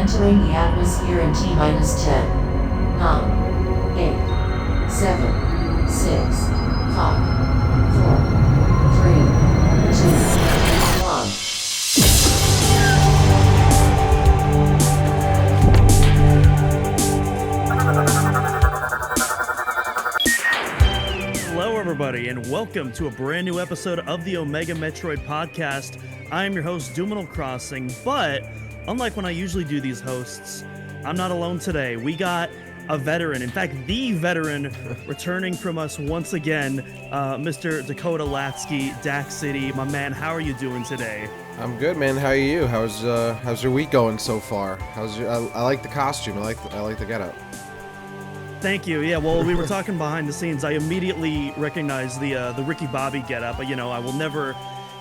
Entering the atmosphere in T minus 10, 9, 8, 7, 6, 5, 4, 3, 2, 1. Hello, everybody, and welcome to a brand new episode of the Omega Metroid podcast. I am your host, Doominal Crossing, but unlike when I usually do these hosts, I'm not alone today. We got a veteran, in fact, the veteran, returning from us once again, Mr. Dakota Latsky, Dak City. My man, how are you doing today? I'm good, man. How are you? How's your week going so far? I like the costume. I like the getup. Thank you. Yeah, well, we were talking behind the scenes. I immediately recognized the Ricky Bobby getup, but I will never,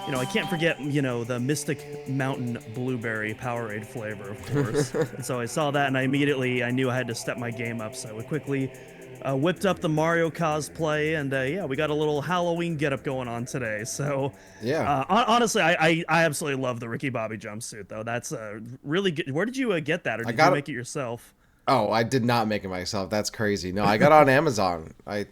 I can't forget, the Mystic Mountain Blueberry Powerade flavor, of course. And so I saw that, and I knew I had to step my game up. So I quickly whipped up the Mario cosplay, and we got a little Halloween getup going on today. So yeah, honestly, I absolutely love the Ricky Bobby jumpsuit, though. That's really good. Where did you get that, or did you make it yourself? Oh, I did not make it myself. That's crazy. No, I got it on Amazon. I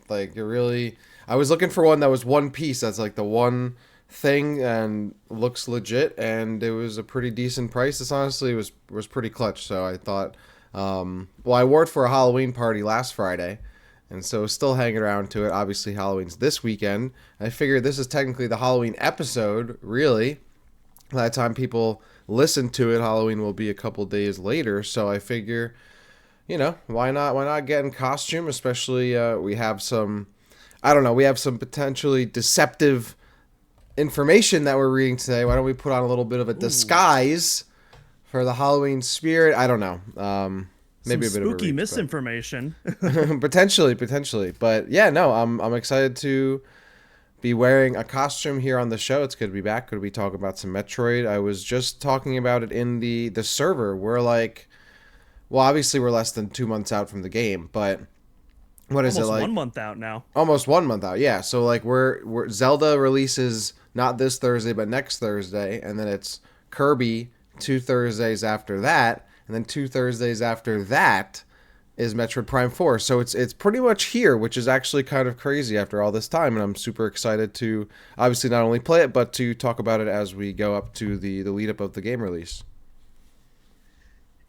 was looking for one that was one piece. That's like the one thing and looks legit, and it was a pretty decent price. This honestly was pretty clutch. So I thought, I wore it for a Halloween party last Friday, and so still hanging around to it. Obviously, Halloween's this weekend. I figured this is technically the Halloween episode, really. By the time people listen to it, Halloween will be a couple days later. So I figure, why not get in costume, especially we have some potentially deceptive information that we're reading today. Why don't we put on a little bit of a disguise for the Halloween spirit? I don't know. Maybe some a bit spooky of a reach, misinformation. potentially. But yeah, no, I'm excited to be wearing a costume here on the show. It's good to be back. Good to be talking about some Metroid. I was just talking about it in the server. Obviously we're less than 2 months out from the game, but what is almost it like? 1 month out now. Almost 1 month out, yeah. So like we're Zelda releases not this Thursday, but next Thursday, and then it's Kirby 2 Thursdays after that, and then 2 Thursdays after that is Metroid Prime 4. So it's pretty much here, which is actually kind of crazy after all this time, and I'm super excited to obviously not only play it, but to talk about it as we go up to the lead up of the game release.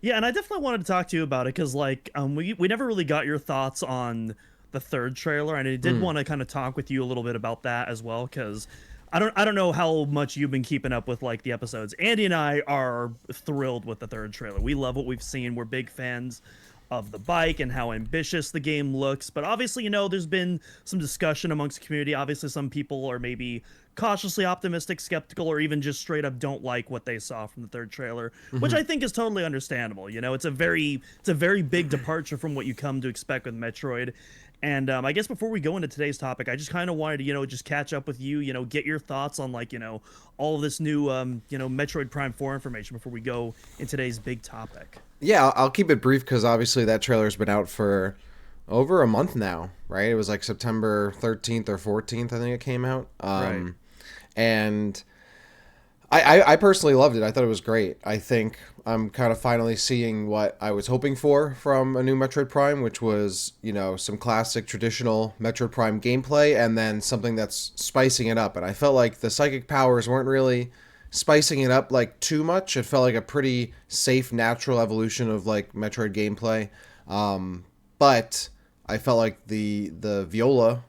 Yeah, and I definitely wanted to talk to you about it because, we never really got your thoughts on the third trailer, and I did want to kind of talk with you a little bit about that as well, because I don't know how much you've been keeping up with the episodes. Andy and I are thrilled with the third trailer. We love what we've seen. We're big fans of the bike and how ambitious the game looks, but obviously, there's been some discussion amongst the community. Obviously, some people are maybe cautiously optimistic, skeptical, or even just straight up don't like what they saw from the third trailer, which I think is totally understandable. It's a very big departure from what you come to expect with Metroid. And I guess before we go into today's topic, I just kind of wanted to, just catch up with you, get your thoughts on all of this new, Metroid Prime 4 information before we go in today's big topic. Yeah, I'll keep it brief because obviously that trailer's been out for over a month now, right? It was like September 13th or 14th, I think it came out. Right. And I personally loved it. I thought it was great. I think I'm kind of finally seeing what I was hoping for from a new Metroid Prime, which was, some classic traditional Metroid Prime gameplay and then something that's spicing it up. And I felt like the psychic powers weren't really spicing it up too much. It felt like a pretty safe, natural evolution of Metroid gameplay. But I felt like the Viola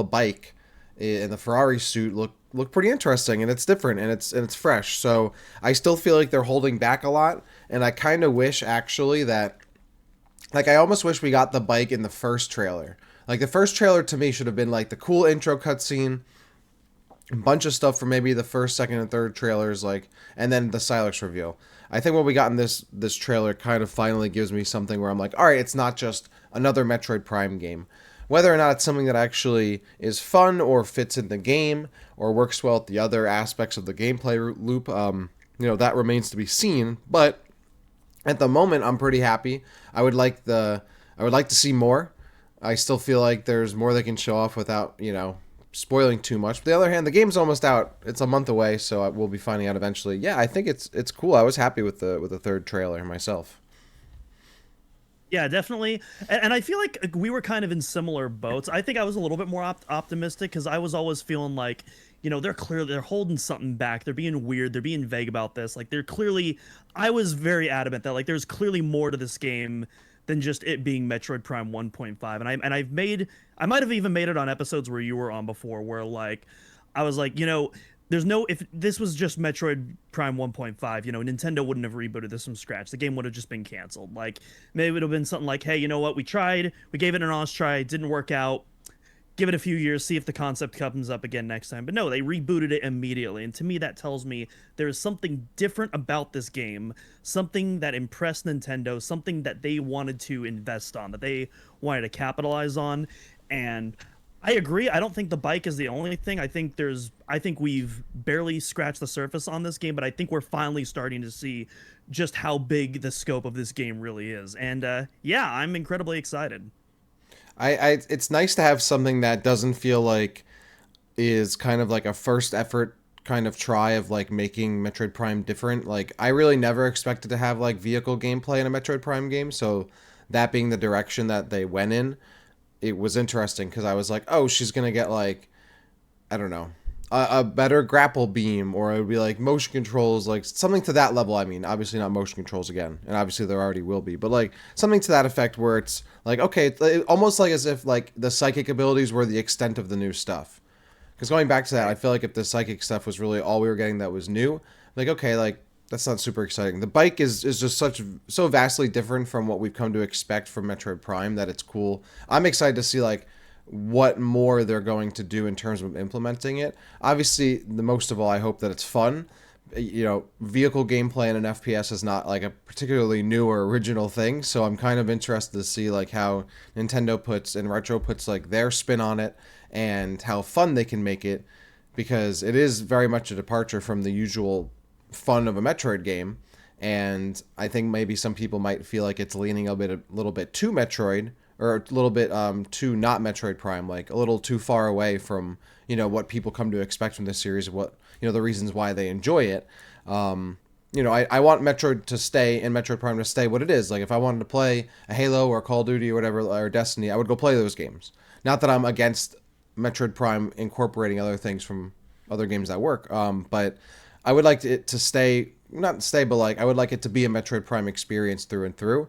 bike in the Ferrari suit look pretty interesting, and it's different, and it's fresh. So I still feel like they're holding back a lot, and I kind of wish actually that, I almost wish we got the bike in the first trailer. The first trailer to me should have been the cool intro cutscene, a bunch of stuff from maybe the first, second, and third trailers, and then the Silex reveal. I think what we got in this trailer kind of finally gives me something where I'm like, all right, it's not just another Metroid Prime game. Whether or not it's something that actually is fun or fits in the game or works well at the other aspects of the gameplay loop, that remains to be seen. But at the moment, I'm pretty happy. I would like to see more. I still feel like there's more they can show off without, spoiling too much. But the other hand, the game's almost out. It's a month away, so we'll be finding out eventually. Yeah, I think it's cool. I was happy with the third trailer myself. Yeah, definitely. And I feel like we were kind of in similar boats. I think I was a little bit more optimistic because I was always feeling like, they're holding something back. They're being weird. They're being vague about this. Like, they're clearly, I was very adamant that like there's clearly more to this game than just it being Metroid Prime 1.5. I might have even made it on episodes where you were on before, where like I was like, there's no, if this was just Metroid Prime 1.5, Nintendo wouldn't have rebooted this from scratch. The game would have just been canceled. Like, maybe it would have been something like, hey, you know what? We tried, we gave it an honest try, it didn't work out. Give it a few years, see if the concept comes up again next time. But no, they rebooted it immediately. And to me, that tells me there is something different about this game, something that impressed Nintendo, something that they wanted to invest on, that they wanted to capitalize on. And I agree. I don't think the bike is the only thing. I think we've barely scratched the surface on this game, but I think we're finally starting to see just how big the scope of this game really is. And yeah, I'm incredibly excited. It's nice to have something that doesn't feel like is kind of like a first effort kind of try of like making Metroid Prime different. Like I really never expected to have like vehicle gameplay in a Metroid Prime game, so that being the direction that they went in, it was interesting because I was like, oh, she's gonna get like, I don't know, a better grapple beam, or it would be like motion controls, like something to that level. I mean, obviously not motion controls again, and obviously there already will be, but like something to that effect where it's like, okay, almost like as if like the psychic abilities were the extent of the new stuff. Because going back to that, I feel like if the psychic stuff was really all we were getting that was new, like, okay, like that's not super exciting. The bike is just so vastly different from what we've come to expect from Metroid Prime that it's cool. I'm excited to see like what more they're going to do in terms of implementing it. Obviously, the most of all, I hope that it's fun. Vehicle gameplay in an FPS is not like a particularly new or original thing, so I'm kind of interested to see like how Nintendo puts and Retro puts like their spin on it and how fun they can make it, because it is very much a departure from the usual fun of a Metroid game. And I think maybe some people might feel like it's leaning a little bit too Metroid, or a little bit too not Metroid Prime, like a little too far away from what people come to expect from this series, what the reasons why they enjoy it. I want Metroid to stay and Metroid Prime to stay what it is. Like if I wanted to play a Halo or Call of Duty or whatever, or Destiny, I would go play those games. Not that I'm against Metroid Prime incorporating other things from other games that work, but I would like it to stay, not stay, but like I would like it to be a Metroid Prime experience through and through.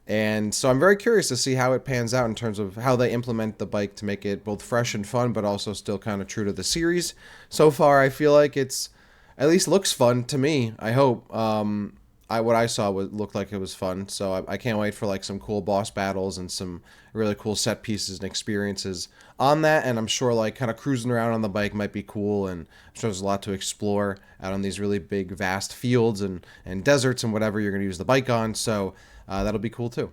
And so I'm very curious to see how it pans out in terms of how they implement the bike to make it both fresh and fun, but also still kind of true to the series. So far, I feel like it's at least looks fun to me. I hope. What I saw looked like it was fun. So I can't wait for like some cool boss battles and some really cool set pieces and experiences on that. And I'm sure like kind of cruising around on the bike might be cool. And I'm sure there's a lot to explore out on these really big, vast fields and deserts and whatever you're going to use the bike on. So that'll be cool too.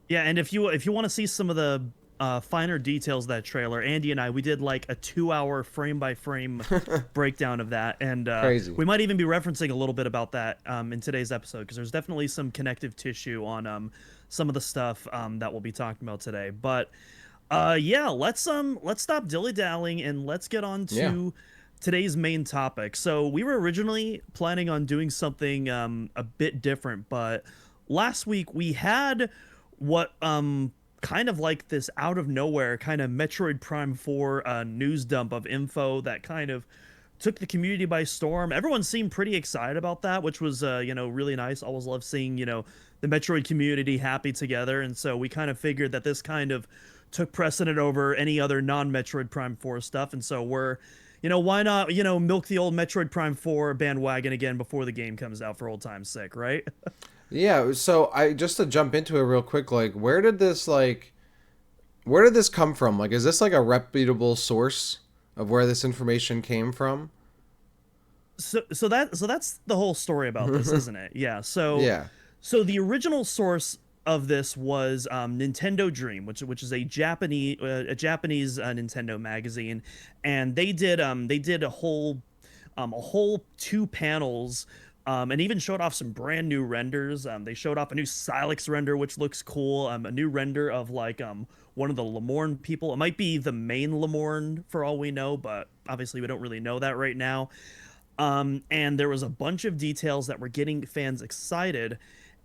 Yeah, and if you want to see some of the finer details of that trailer, Andy and we did like a 2-hour frame by frame breakdown of that, and Crazy. we might even be referencing a little bit about that in today's episode, because there's definitely some connective tissue on some of the stuff that we'll be talking about today. But yeah, let's stop dilly dallying and let's get on to today's main topic. So we were originally planning on doing something a bit different, but last week we had what kind of like this out of nowhere kind of Metroid Prime 4 news dump of info that kind of took the community by storm. Everyone seemed pretty excited about that, which was really nice. Always love seeing the Metroid community happy together, and so we kind of figured that this kind of took precedent over any other non-Metroid Prime 4 stuff, and so we're why not milk the old Metroid Prime 4 bandwagon again before the game comes out for old time's sake, right? Yeah, so I just to jump into it real quick, like where did this come from? Like is this like a reputable source of where this information came from? So that's the whole story about this, isn't it? Yeah. Yeah. So the original source of this was Nintendo Dream, which is a Japanese Nintendo magazine, and they did a whole 2 panels and even showed off some brand new renders. They showed off a new Silex render, which looks cool. A new render of like one of the Lemorn people. It might be the main Lemorn for all we know, but obviously we don't really know that right now. And there was a bunch of details that were getting fans excited.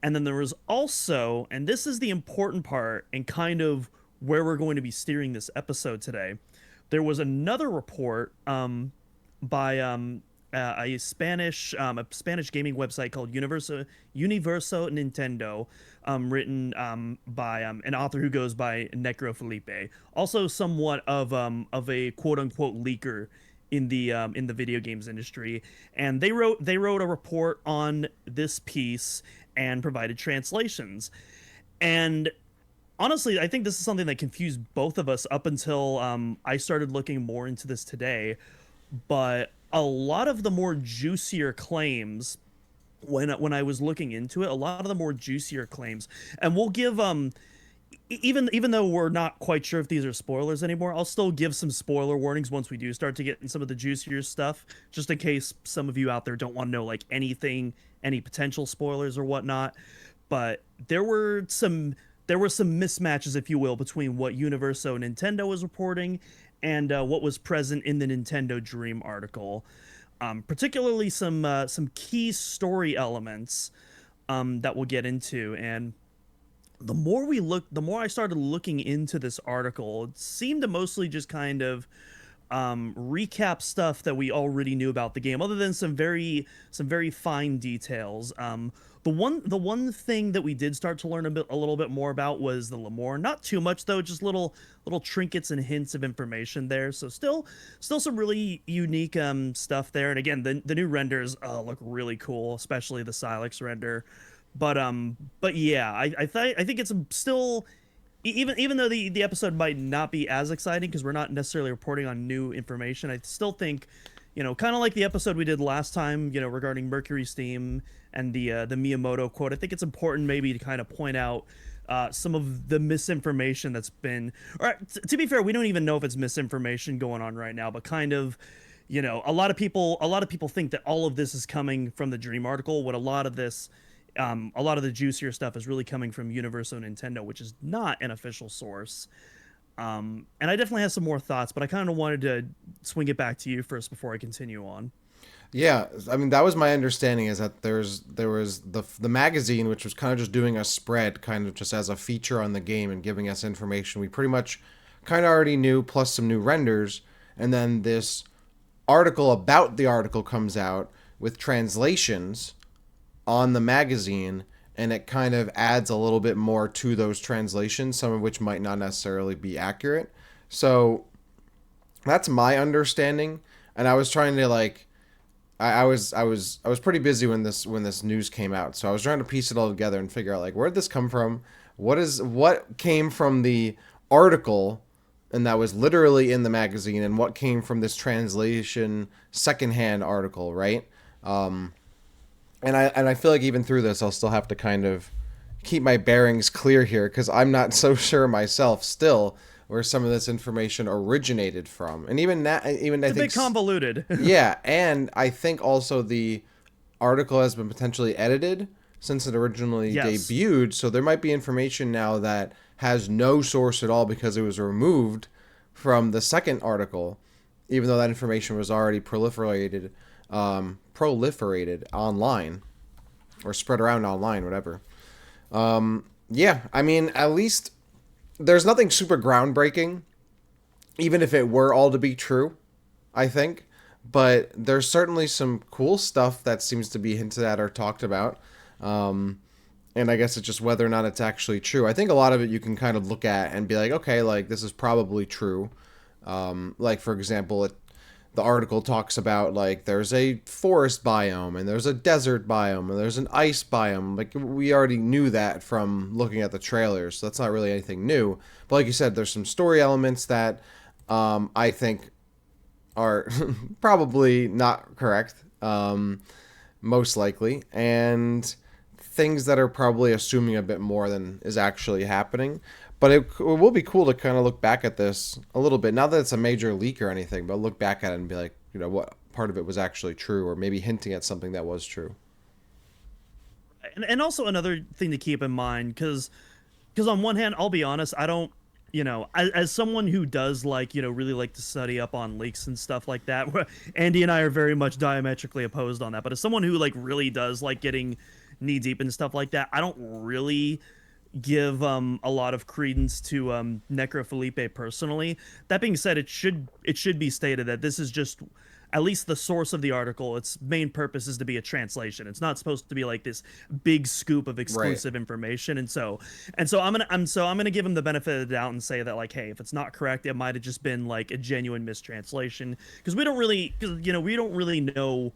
And then there was also, and this is the important part and kind of where we're going to be steering this episode today, there was another report by a Spanish gaming website called Universo Nintendo, written by an author who goes by Necro Felipe, also somewhat of a quote unquote leaker in the video games industry. And they wrote a report on this piece and provided translations. And honestly, I think this is something that confused both of us up until I started looking more into this today. But a lot of the more juicier claims, when I was looking into it, a lot of the more juicier claims, and we'll give even though we're not quite sure if these are spoilers anymore, I'll still give some spoiler warnings once we do start to get in some of the juicier stuff, just in case some of you out there don't want to know like anything, any potential spoilers or whatnot. But there were some mismatches, if you will, between what Universo Nintendo was reporting and what was present in the Nintendo Dream article. Particularly some key story elements that we'll get into. And the more I started looking into this article, it seemed to mostly just kind of recap stuff that we already knew about the game, other than some very fine details. The one thing that we did start to learn a little bit more about was the Lemore. Not too much though, just little trinkets and hints of information there. So still some really unique stuff there. And again, the new renders look really cool, especially the Silex render. But yeah, I think it's still, even though the episode might not be as exciting because we're not necessarily reporting on new information, I still think, kind of like the episode we did last time, regarding Mercury's theme and the Miyamoto quote. I think it's important maybe to kind of point out some of the misinformation that's been. All right, to be fair, we don't even know if it's misinformation going on right now, but kind of. A lot of people think that all of this is coming from the Dream article. What a lot of the juicier stuff is really coming from Universo Nintendo, which is not an official source. And I definitely have some more thoughts, but I kind of wanted to swing it back to you first before I continue on. Yeah, I mean, that was my understanding, is that there was the magazine, which was kind of just doing a spread, kind of just as a feature on the game and giving us information we pretty much kind of already knew, plus some new renders. And then this article about the article comes out with translations on the magazine, and it kind of adds a little bit more to those translations, some of which might not necessarily be accurate. So that's my understanding. And I was trying to like, I was pretty busy when this news came out, so I was trying to piece it all together and figure out like, where did this come from? What came from the article, and that was literally in the magazine, and what came from this translation secondhand article, right? And I feel like even through this, I'll still have to kind of keep my bearings clear here, because I'm not so sure myself still where some of this information originated from. And even that, I think a bit convoluted. Yeah, and I think also the article has been potentially edited since it originally debuted, so there might be information now that has no source at all because it was removed from the second article, even though that information was already proliferated online, or spread around online, whatever. Yeah, I mean, at least there's nothing super groundbreaking, even if it were all to be true, I think. But there's certainly some cool stuff that seems to be hinted at or talked about. And I guess it's just whether or not it's actually true. I think a lot of it you can kind of look at and be like, okay, like, this is probably true. Like, for example, the article talks about, like, there's a forest biome, and there's a desert biome, and there's an ice biome. Like, we already knew that from looking at the trailers, so that's not really anything new. But like you said, there's some story elements that I think are probably not correct, most likely, and things that are probably assuming a bit more than is actually happening. But it will be cool to kind of look back at this a little bit. Not that it's a major leak or anything, but look back at it and be like, what part of it was actually true, or maybe hinting at something that was true. and also another thing to keep in mind, because on one hand, I'll be honest, I don't, as someone who does like, really like to study up on leaks and stuff like that, Andy and I are very much diametrically opposed on that. But as someone who like really does like getting knee deep and stuff like that, I don't really give a lot of credence to Necro Felipe personally. That being said, it should be stated that this is just at least the source of the article. Its main purpose is to be a translation. It's not supposed to be like this big scoop of exclusive information. And so I'm gonna give him the benefit of the doubt and say that like, hey, if it's not correct, it might have just been like a genuine mistranslation, because we don't really know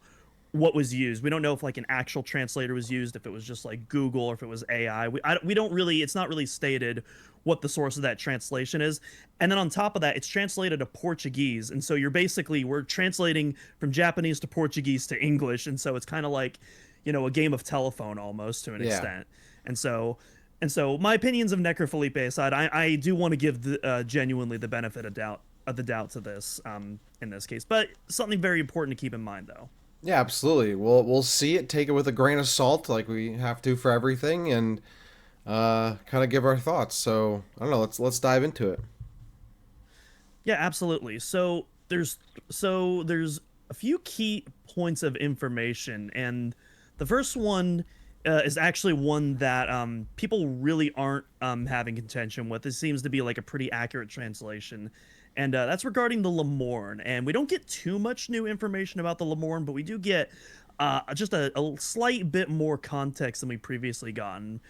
what was used. We don't know if like an actual translator was used, if it was just like Google, or if it was AI. We don't really, it's not really stated what the source of that translation is. And then on top of that, it's translated to Portuguese. And so we're translating from Japanese to Portuguese to English. And so it's kind of like, a game of telephone almost to an extent. And so my opinions of Necro Felipe aside, I do want to give genuinely the benefit of the doubt to this in this case. But something very important to keep in mind though. Yeah, absolutely. We'll see it, take it with a grain of salt, like we have to for everything, and kind of give our thoughts. So I don't know. Let's dive into it. Yeah, absolutely. So there's a few key points of information, and the first one is actually one that people really aren't having contention with. It seems to be like a pretty accurate translation, and that's regarding the Lemorne. And we don't get too much new information about the Lemorne, but we do get just a slight bit more context than we previously gotten.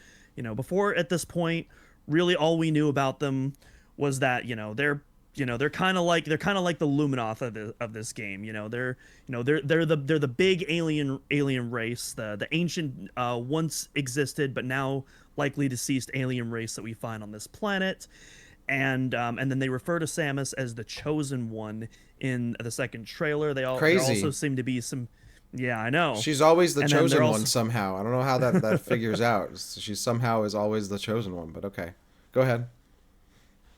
Before at this point, really all we knew about them was that they're kind of like the Luminoth of this game. They're the big alien race, the ancient once existed but now likely deceased alien race that we find on this planet. And then they refer to Samus as the Chosen One in the second trailer. There also seem to be some. Yeah, I know. She's always the chosen one somehow. I don't know how that figures out. She somehow is always the chosen one, but okay. Go ahead.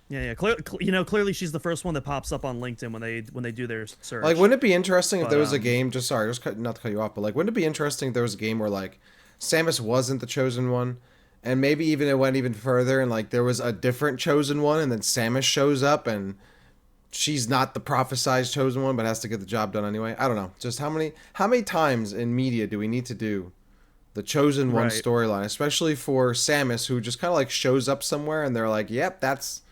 Yeah. Clearly she's the first one that pops up on LinkedIn when they do their search. Like, wouldn't it be interesting if there was a game? Not to cut you off, but like, wouldn't it be interesting if there was a game where like Samus wasn't the chosen one, and maybe even it went even further, and like there was a different chosen one, and then Samus shows up and she's not the prophesized chosen one, but has to get the job done anyway. I don't know. Just how many times in media do we need to do the chosen one storyline, especially for Samus, who just kind of like shows up somewhere and they're like, "Yep, that's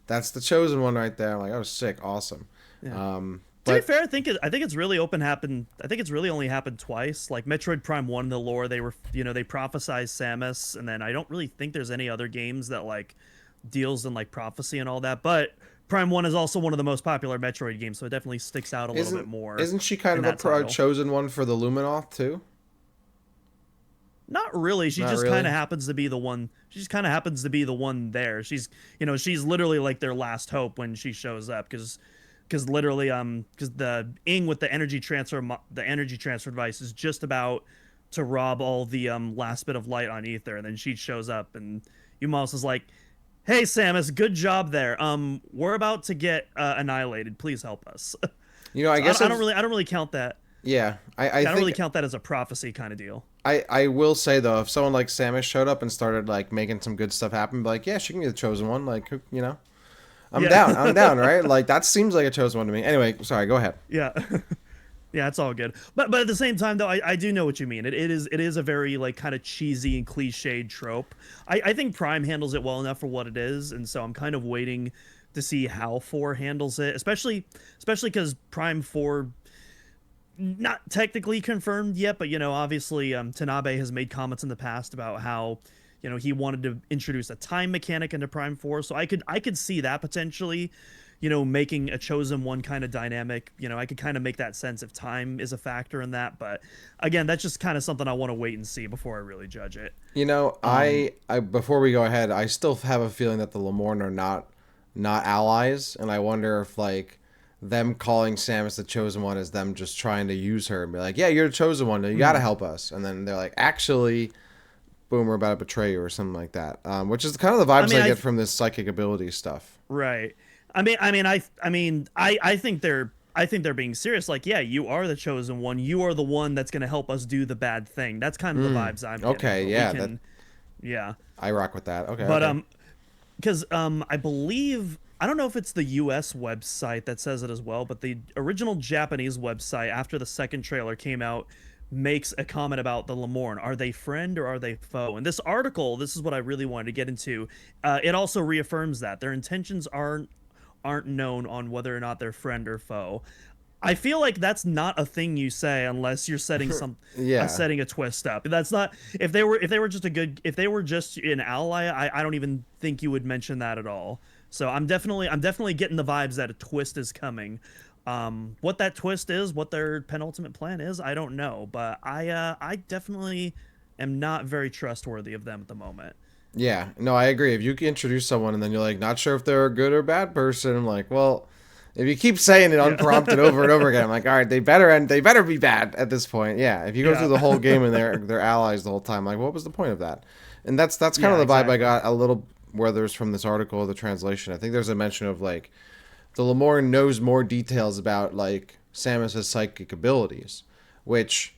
the chosen one right there." I'm like, "Oh, sick, awesome." Yeah. To be fair, I think it's really happened. I think it's really only happened twice. Like Metroid Prime 1 in the lore, they were they prophesized Samus, and then I don't really think there's any other games that like deals in like prophecy and all that, but Prime 1 is also one of the most popular Metroid games, so it definitely sticks out a little bit more. Isn't she kind of a chosen one for the Luminoth, too? Not really. She just kind of happens to be the one. She just kind of happens to be the one there. She's literally like their last hope when she shows up, because literally because the Ing with the energy transfer device is just about to rob all the last bit of light on Ether, and then she shows up and Umos is like, "Hey Samus, good job there. We're about to get annihilated. Please help us." I guess I don't really count that. Yeah, I don't really count that as a prophecy kind of deal. I will say though, if someone like Samus showed up and started like making some good stuff happen, be like, yeah, she can be the chosen one. Like, I'm down, right? Like that seems like a chosen one to me. Anyway, sorry, go ahead. Yeah. Yeah, it's all good. But at the same time, though, I do know what you mean. It is a very like kind of cheesy and cliched trope. I think Prime handles it well enough for what it is, and so I'm kind of waiting to see how 4 handles it, especially because Prime 4 not technically confirmed yet, but obviously Tanabe has made comments in the past about how he wanted to introduce a time mechanic into Prime 4, so I could see that potentially. Making a chosen one kind of dynamic. I could kind of make that sense if time is a factor in that. But again, that's just kind of something I want to wait and see before I really judge it. I before we go ahead, I still have a feeling that the Lemorne are not allies, and I wonder if like them calling Samus the chosen one is them just trying to use her and be like, "Yeah, you're the chosen one. You gotta help us." And then they're like, "Actually, boom, we're about to betray you," or something like that. Which is kind of the vibes I get from this psychic ability stuff. Right. I think they're I think they're being serious. Like, yeah, you are the chosen one. You are the one that's going to help us do the bad thing. That's kind of the vibes I'm getting. Okay, But we yeah, can, yeah. I rock with that. Okay, But okay. because I believe I don't know if it's the U.S. website that says it as well, but the original Japanese website after the second trailer came out makes a comment about the Lemorn. Are they friend or are they foe? And this article, this is what I really wanted to get into. It also reaffirms that their intentions aren't known on whether or not they're friend or foe. I feel like that's not a thing you say unless you're setting Yeah. setting a twist up. That's not if they were just a good if they were just an ally, I don't even think you would mention that at all. So I'm definitely getting the vibes that a twist is coming. What that twist is, what their penultimate plan is, I don't know, but I definitely am not very trustworthy of them at the moment. Yeah, no, I agree. If you can introduce someone and then you're like not sure if they're a good or bad person, I'm like, well, if you keep saying it Yeah. unprompted over and over again, I'm like, all right, they better be bad at this point. Yeah, if you go through Yeah. the whole game and they're allies the whole time, like, what was the point of that? And that's kind Yeah, of the vibe I exactly. got a little, whether it's from this article or the translation. I think there's a mention of like the Lemorn knows more details about like Samus's psychic abilities, which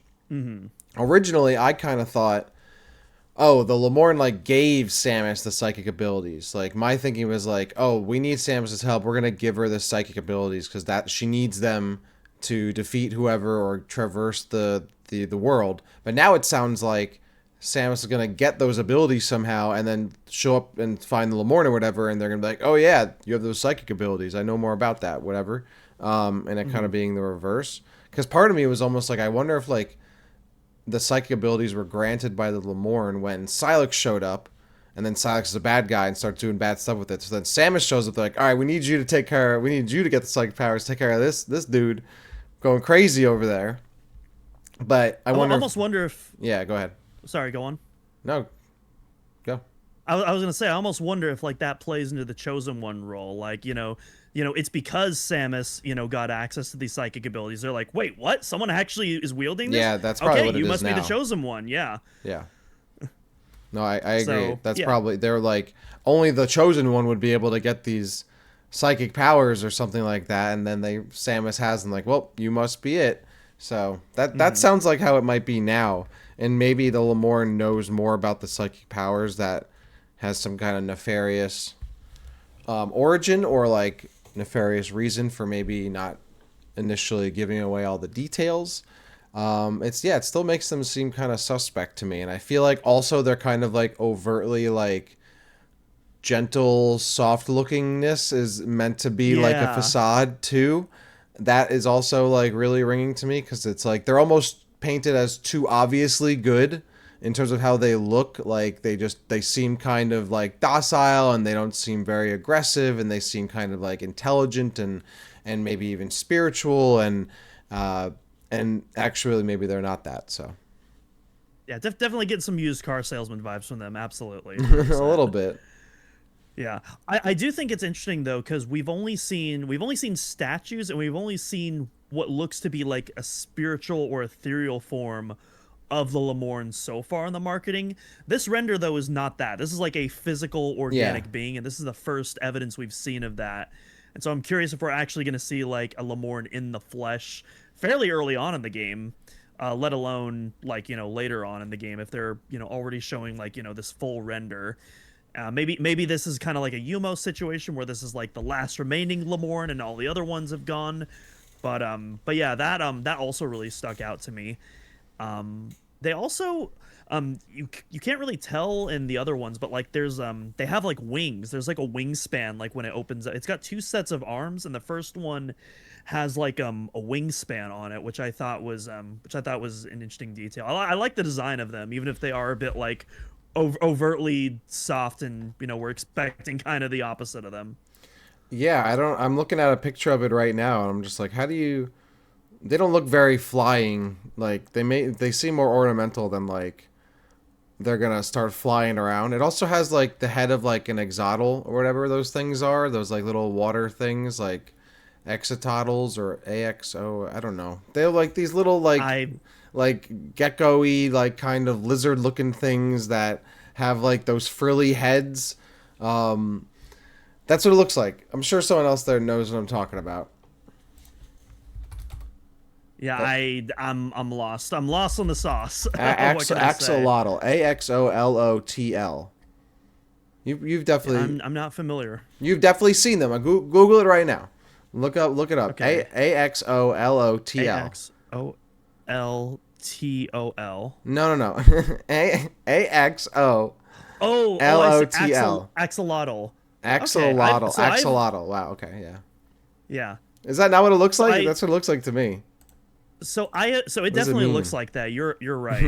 originally I kind of thought, oh, the Lemorn like gave Samus the psychic abilities. Like my thinking was like, oh, we need Samus's help. We're gonna give her the psychic abilities because that she needs them to defeat whoever or traverse the world. But now it sounds like Samus is gonna get those abilities somehow and then show up and find the Lemorn or whatever, and they're gonna be like, oh yeah, you have those psychic abilities. I know more about that, whatever. And it kind of being the reverse. Because part of me was almost like, I wonder if like the psychic abilities were granted by the Lemorn when Silex showed up, and then Silex is a bad guy and starts doing bad stuff with it. So then Samus shows up, they're like, all right, we need you to take care. We need you to get the psychic powers, take care of this dude going crazy over there. But I I wonder. almost wonder if. Yeah, go ahead. Sorry, go on. No, go. I was gonna say I almost wonder if like that plays into the chosen one role. Like it's because Samus got access to these psychic abilities. They're like, wait, what? Someone actually is wielding this? Yeah, that's probably Okay, what it you is must be the now. chosen one. Yeah. Yeah. No, I agree. So That's yeah. probably they're like only the chosen one would be able to get these psychic powers or something like that, and then Samus has them like, well, you must be it. So that sounds like how it might be now, and maybe the Lemorn knows more about the psychic powers that has some kind of nefarious origin or like nefarious reason for maybe not initially giving away all the details. It still makes them seem kind of suspect to me, and I feel like also they're kind of like overtly like gentle, soft lookingness is meant to be like a Yeah. facade too. That is also like really ringing to me because it's like they're almost painted as too obviously good in terms of how they look. Like they seem kind of like docile and they don't seem very aggressive and they seem kind of like intelligent and maybe even spiritual and actually maybe they're not that. So Yeah, definitely getting some used car salesman vibes from them. Absolutely. a 100%. little bit. Yeah, I do think it's interesting though because we've only seen statues and we've only seen what looks to be like a spiritual or ethereal form of the Lemorn so far in the marketing. This render though is not that. This is like a physical Yeah. organic being, and this is the first evidence we've seen of that. And so I'm curious if we're actually going to see like a Lemorn in the flesh fairly early on in the game. Let alone like later on in the game if they're already showing like this full render. Maybe this is kind of like a Yumo situation where this is like the last remaining Lemorn and all the other ones have gone. But yeah, that also really stuck out to me. They also you can't really tell in the other ones, but like there's they have like wings. There's like a wingspan like when it opens up. It's got two sets of arms, and the first one has like a wingspan on it, which I thought was an interesting detail. I like the design of them, even if they are a bit like overtly soft, and we're expecting kind of the opposite of them. Yeah, I'm looking at a picture of it right now and I'm just like, how do you they don't look very flying. Like they seem more ornamental than like they're gonna start flying around. It also has like the head of like an exotl or whatever those things are. Those like little water things like exototls or AXO. I don't know. They're like these little I like gecko-y like kind of lizard looking things that have like those frilly heads. That's what it looks like. I'm sure someone else there knows what I'm talking about. Yeah, I'm lost. I'm lost on the sauce. What can I say? Axolotl. Axolotl. You've Yeah, definitely I'm not familiar. seen them. Google it right now. Look it up. Okay. A Axolotl. X O L T O L. No. Axolotl. Oh, I see. Axolotl. Okay, Axolotl. Wow. Okay. Yeah. yeah. Is that not what it looks So like? I That's what it looks like to me. so it What does it definitely mean? looks like that. You're right.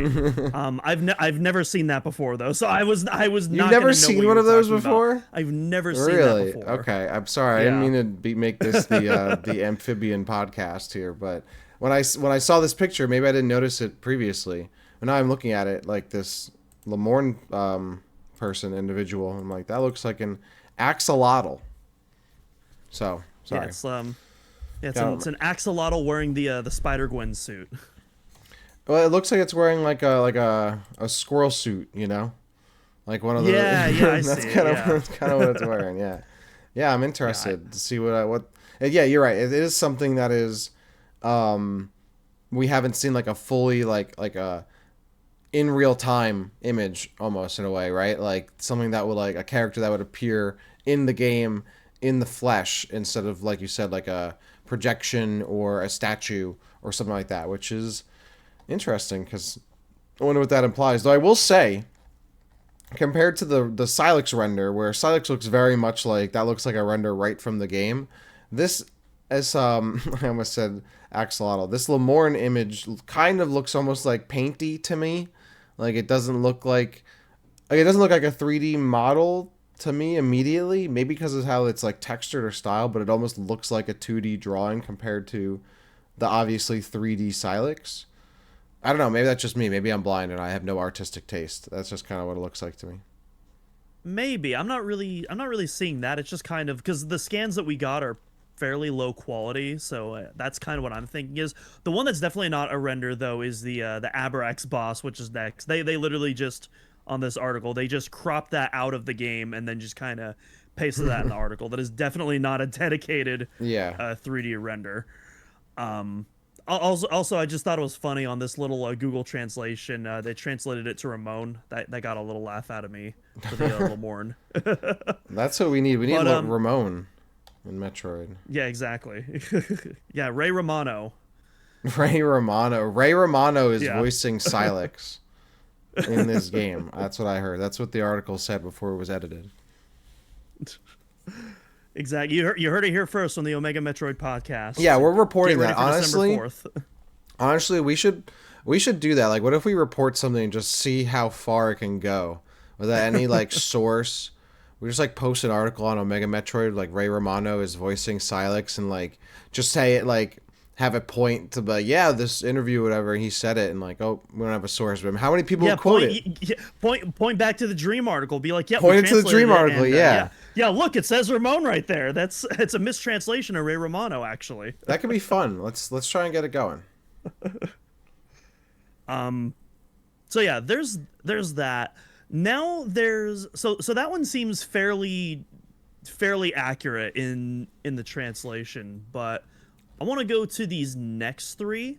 I've never seen that before though. So I was You've not never gonna know seen what you one were of those talking about. before? I've never seen that Really? before. Okay. I'm sorry. I didn't Yeah. mean to make this the amphibian podcast here, but when I saw this picture, maybe I didn't notice it previously. But now I'm looking at it like this Lamorne individual. I'm like, that looks like an axolotl. So Yeah, sorry. it's an axolotl wearing the Spider-Gwen suit. Well, it looks like it's wearing like a squirrel suit, you know, like one of the. Yeah, I That's see it, kind of yeah. that's kind of what it's wearing. Yeah, yeah. I'm interested to see what. Yeah, you're right. It is something that is, we haven't seen like a fully like a in real time image almost in a way, right? Like something that would like a character that would appear in the game in the flesh instead of like you said like a projection or a statue or something like that, which is interesting because I wonder what that implies. Though I will say, compared to the Silex render, where Silex looks very much like that looks like a render right from the game, this as I almost said axolotl. This Lamorne image kind of looks almost like painty to me. Like it doesn't look like it doesn't look like a 3D model to me immediately. Maybe because of how it's like textured or styled, but it almost looks like a 2D drawing compared to the obviously 3D Silex. I don't know. Maybe that's just me. Maybe I'm blind and I have no artistic taste. That's just kind of what it looks like to me. Maybe I'm not really seeing that. It's just kind of because the scans that we got are fairly low quality, so that's kind of what I'm thinking. Is the one that's definitely not a render though is the Abrax boss, which is next. They literally just on this article they just cropped that out of the game and then just kind of pasted that in the article. That is definitely not a dedicated Yeah. 3D render. Also, I just thought it was funny on this little Google translation. They translated it to Ramon. That got a little laugh out of me for the Lamorne. That's what we need. We need But, Ramon in Metroid. Yeah, exactly. Yeah, Ray Romano. Ray Romano. Ray Romano is Yeah. voicing Silex in this game. That's what I heard. That's what the article said before it was edited. Exactly. You heard it here first on the Omega Metroid podcast. Yeah, we're Get reporting ready that. for Honestly, December 4th. honestly, we should do that. Like, what if we report something and just see how far it can go without any like source? We just like post an article on Omega Metroid, like Ray Romano is voicing Silex, and like just say it like have a point to like, yeah, this interview, whatever, he said it, and like, oh, we don't have a source. But how many people Yeah, quote it? point back to the Dream article. Be like, yeah, Point we it to the translated Dream it, article, and, yeah. yeah. Look, it says Ramon right there. It's a mistranslation of Ray Romano, actually. That could be fun. Let's try and get it going. So yeah, there's that. Now there's so that one seems fairly accurate in the translation, but I want to go to these next three,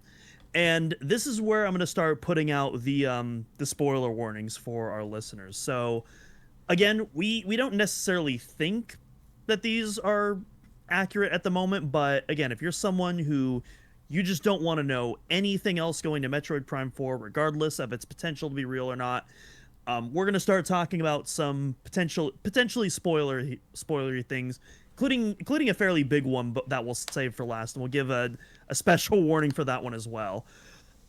and this is where I'm going to start putting out the spoiler warnings for our listeners. So again, we don't necessarily think that these are accurate at the moment, but again, if you're someone who you just don't want to know anything else going to Metroid Prime 4, regardless of its potential to be real or not, we're going to start talking about some potentially spoilery things, including a fairly big one, but that we'll save for last, and we'll give a special warning for that one as well.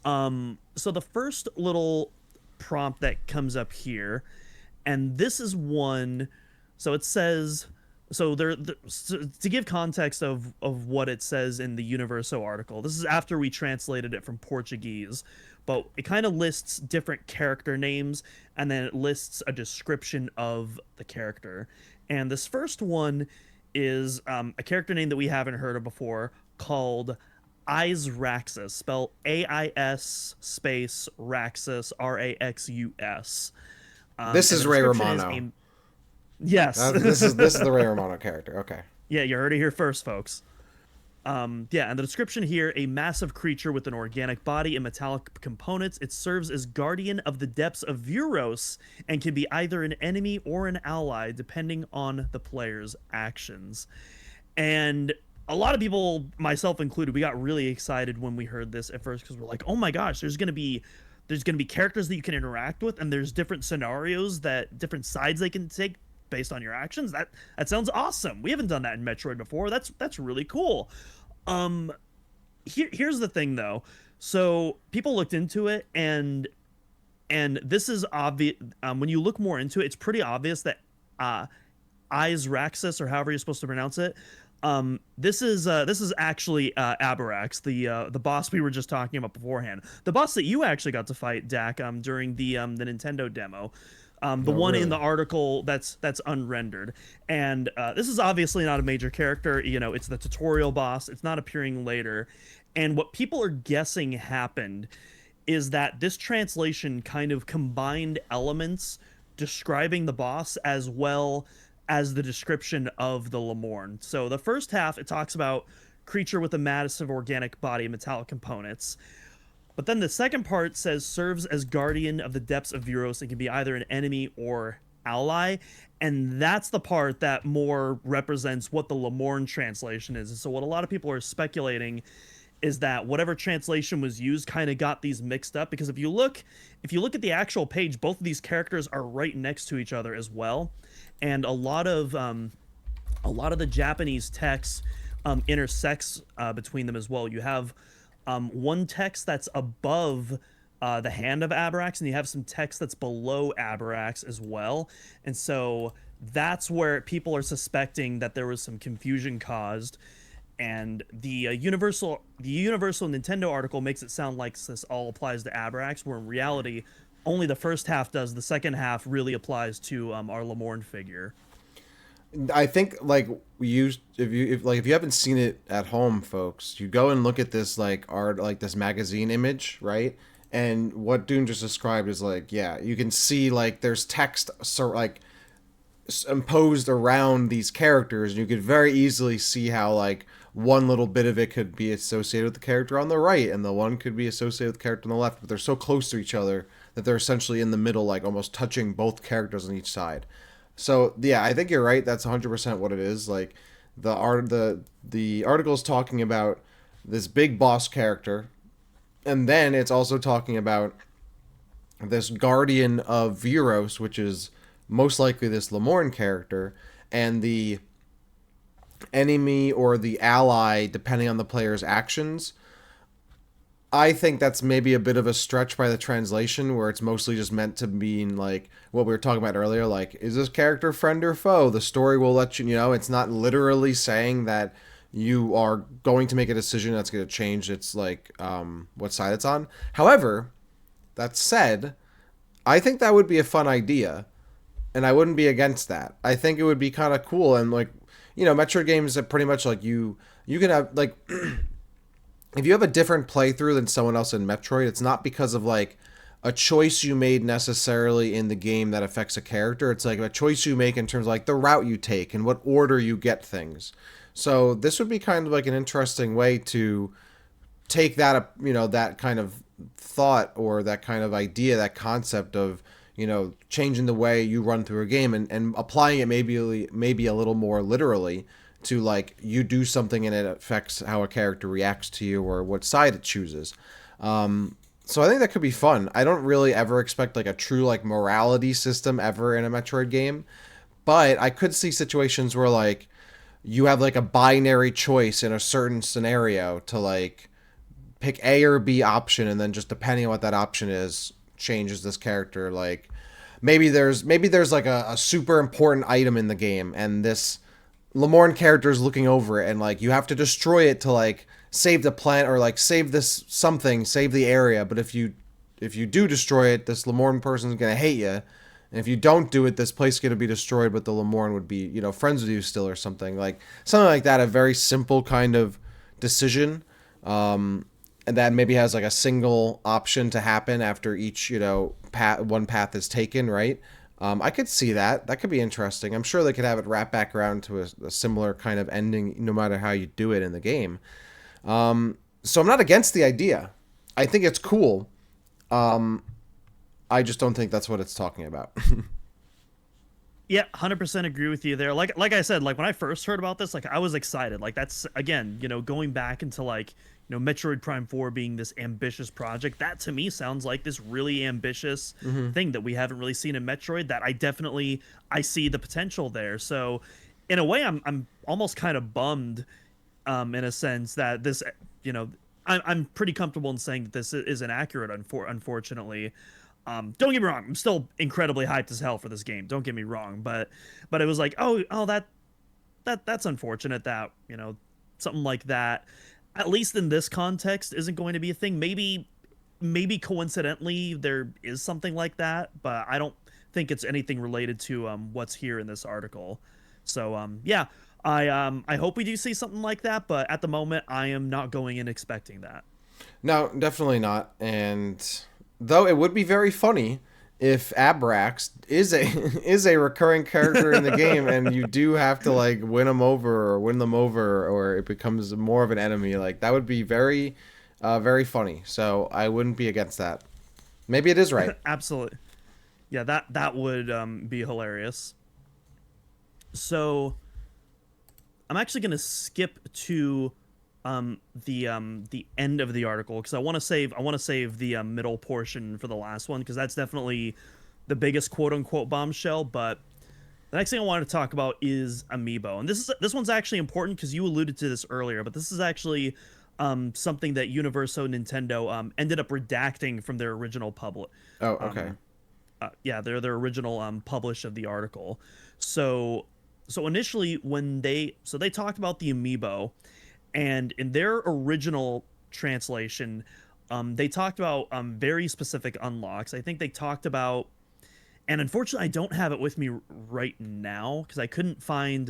So the first little prompt that comes up here, and this is one, so it says, so to give context of what it says in the Universo article, this is after we translated it from Portuguese, but it kind of lists different character names, and then it lists a description of the character. And this first one is a character name that we haven't heard of before called Raxus, spelled AIS space Raxus, RAXUS. This And is the Ray description Romano. Yes. This is the Ray Romano character. Okay. Yeah, you heard it here first, folks. Yeah, and the description here: a massive creature with an organic body and metallic components. It serves as guardian of the depths of Vuros and can be either an enemy or an ally, depending on the player's actions. And a lot of people, myself included, we got really excited when we heard this at first because we're like, "Oh my gosh, there's gonna be characters that you can interact with, and there's different scenarios that different sides they can take based on your actions. That sounds awesome. We haven't done that in Metroid before. That's really cool." Um, here's the thing though. So people looked into it, and this is obvious. When you look more into it, it's pretty obvious that uh, Eyes Raxus, or however you're supposed to pronounce it. This is actually Abarax, the boss we were just talking about beforehand. The boss that you actually got to fight, Dak, during the Nintendo demo. The No, one in really. the article that's unrendered. And this is obviously not a major character. You know, it's the tutorial boss. It's not appearing later. And what people are guessing happened is that this translation kind of combined elements describing the boss as well as the description of the Lemorn. So the first half, it talks about creature with a massive organic body and metallic components. But then the second part says serves as guardian of the depths of Vuros and can be either an enemy or ally. And that's the part that more represents what the Lemorn translation is. And so what a lot of people are speculating is that whatever translation was used kind of got these mixed up, because if you look at the actual page, both of these characters are right next to each other as well. And a lot of the Japanese text intersects between them as well. You have one text that's above the hand of Abarax, and you have some text that's below Abarax as well. And so that's where people are suspecting that there was some confusion caused. And the Universal Nintendo article makes it sound like this all applies to Abarax, where in reality, only the first half does. The second half really applies to our Lemorn figure. I think like if you haven't seen it at home, folks, you go and look at this like art, like this magazine image, right? And what Dune just described is like, yeah, you can see like there's text like imposed around these characters, and you could very easily see how like one little bit of it could be associated with the character on the right, and the one could be associated with the character on the left, but they're so close to each other that they're essentially in the middle, like almost touching both characters on each side. So yeah, I think you're right. That's 100% what it is. Like the article is talking about this big boss character, and then it's also talking about this guardian of Vuros, which is most likely this Lemorn character, and the enemy or the ally, depending on the player's actions. I think that's maybe a bit of a stretch by the translation, where it's mostly just meant to mean like what we were talking about earlier, like, is this character friend or foe? The story will let you know. It's not literally saying that you are going to make a decision that's going to change its like what side it's on. However, that said, I think that would be a fun idea, and I wouldn't be against that. I think it would be kind of cool, and like, you know, Metroid games are pretty much like you can have like if you have a different playthrough than someone else in Metroid, it's not because of like a choice you made necessarily in the game that affects a character. It's like a choice you make in terms of like the route you take and what order you get things. So this would be kind of like an interesting way to take that, you know, that kind of thought or that kind of idea, that concept of, you know, changing the way you run through a game, and applying it maybe a little more literally to like you do something and it affects how a character reacts to you or what side it chooses. So I think that could be fun. I don't really ever expect like a true like morality system ever in a Metroid game, but I could see situations where like you have like a binary choice in a certain scenario to like pick A or B option, and then just depending on what that option is changes this character. Like maybe there's like a super important item in the game, and this Lemorn character is looking over it, and like you have to destroy it to like save the planet or like save this something, save the area. But if you do destroy it, this Lemorn person is gonna hate you. And if you don't do it, this place is going to be destroyed, but the Lemorn would be, you know, friends with you still or something. Like, something like that, a very simple kind of decision. And that maybe has, like, a single option to happen after each, you know, one path is taken, right? I could see that. That could be interesting. I'm sure they could have it wrap back around to a similar kind of ending, no matter how you do it in the game. So I'm not against the idea. I think it's cool. I just don't think that's what it's talking about. Yeah, 100% agree with you there. Like I said, like when I first heard about this, like I was excited. Like that's again, going back into like, Metroid Prime 4 being this ambitious project. That to me sounds like this really ambitious thing that we haven't really seen in Metroid that I see the potential there. So in a way I'm almost kind of bummed in a sense that this, I'm pretty comfortable in saying that this is inaccurate unfortunately. Don't get me wrong, I'm still incredibly hyped as hell for this game. Don't get me wrong, but it was like, oh, that's unfortunate that something like that, at least in this context, isn't going to be a thing. Maybe coincidentally there is something like that, but I don't think it's anything related to what's here in this article. So yeah, I hope we do see something like that, but at the moment I am not going in expecting that. No, definitely not. And though it would be very funny if Abrax is a is a recurring character in the game, and you do have to like win them over, or it becomes more of an enemy. Like that would be very, very funny. So I wouldn't be against that. Maybe it is right. Absolutely. Yeah, that would be hilarious. So I'm actually gonna skip to the end of the article because I want to save the middle portion for the last one because that's definitely the biggest quote unquote bombshell. But the next thing I wanted to talk about is Amiibo, and this one's actually important because you alluded to this earlier, but this is actually something that Universo Nintendo ended up redacting from their original public. Oh, okay. Yeah, their original publish of the article. So initially when they talked about the Amiibo, and in their original translation, they talked about very specific unlocks. I think they talked about, and unfortunately, I don't have it with me right now because I couldn't find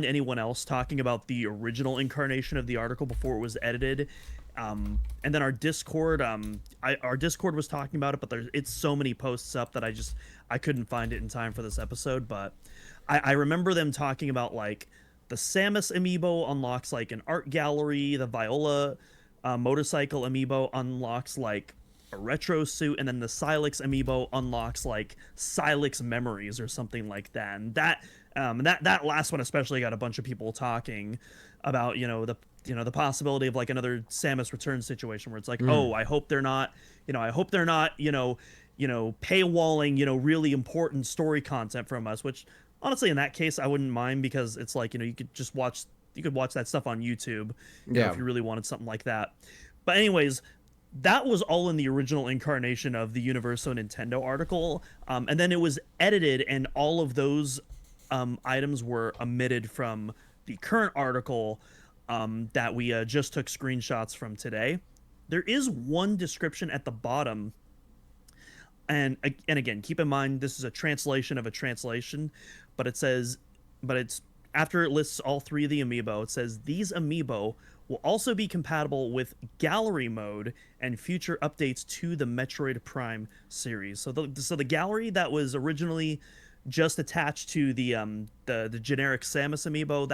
anyone else talking about the original incarnation of the article before it was edited. And then our Discord, our Discord was talking about it, but it's so many posts up that I couldn't find it in time for this episode. But I remember them talking about like the Samus amiibo unlocks like an art gallery, the Viola motorcycle amiibo unlocks like a retro suit, and then the Silex amiibo unlocks like Silex memories or something like that. And that last one especially got a bunch of people talking about the possibility of like another Samus Return situation where it's like, oh, I hope they're not paywalling really important story content from us, which honestly in that case I wouldn't mind because it's like you could watch that stuff on YouTube if you really wanted something like that. But anyways, that was all in the original incarnation of the Universo Nintendo article, and then it was edited and all of those items were omitted from the current article that we just took screenshots from today. There is one description at the bottom, and again, keep in mind this is a translation of a translation, but it's after it lists all three of the amiibo, it says these amiibo will also be compatible with gallery mode and future updates to the Metroid Prime series. So the gallery that was originally just attached to the generic Samus amiibo,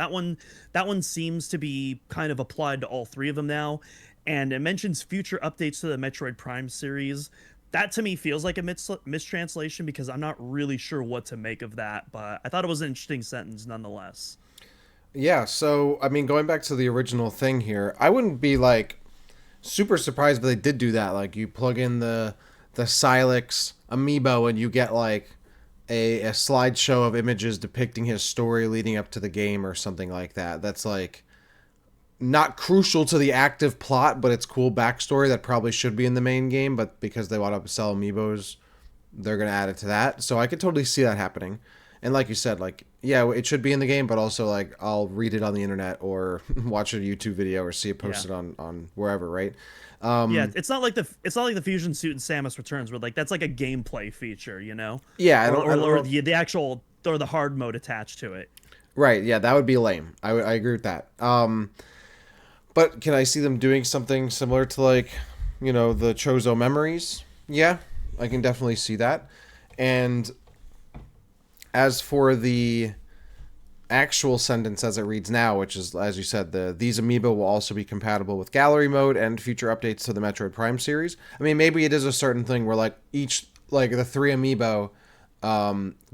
that one seems to be kind of applied to all three of them now, and it mentions future updates to the Metroid Prime series. That to me feels like a mistranslation because I'm not really sure what to make of that, but I thought it was an interesting sentence nonetheless. Yeah, so I mean, going back to the original thing here, I wouldn't be like super surprised if they did do that. Like you plug in the Silex amiibo and you get like a slideshow of images depicting his story leading up to the game or something like that. That's like not crucial to the active plot, but it's cool backstory that probably should be in the main game, but because they want to sell amiibos, they're going to add it to that. So I could totally see that happening. And like you said, like, yeah, it should be in the game, but also like I'll read it on the internet or watch a YouTube video or see it posted on wherever, right? Yeah, it's not like the fusion suit in Samus Returns where like that's like a gameplay feature, Yeah, or the actual or the hard mode attached to it. Right, yeah, that would be lame. I agree with that. But can I see them doing something similar to like, the Chozo Memories? Yeah, I can definitely see that. And as for the actual sentence as it reads now, which is, as you said, these amiibo will also be compatible with gallery mode and future updates to the Metroid Prime series. I mean, maybe it is a certain thing where like each, like the three amiibo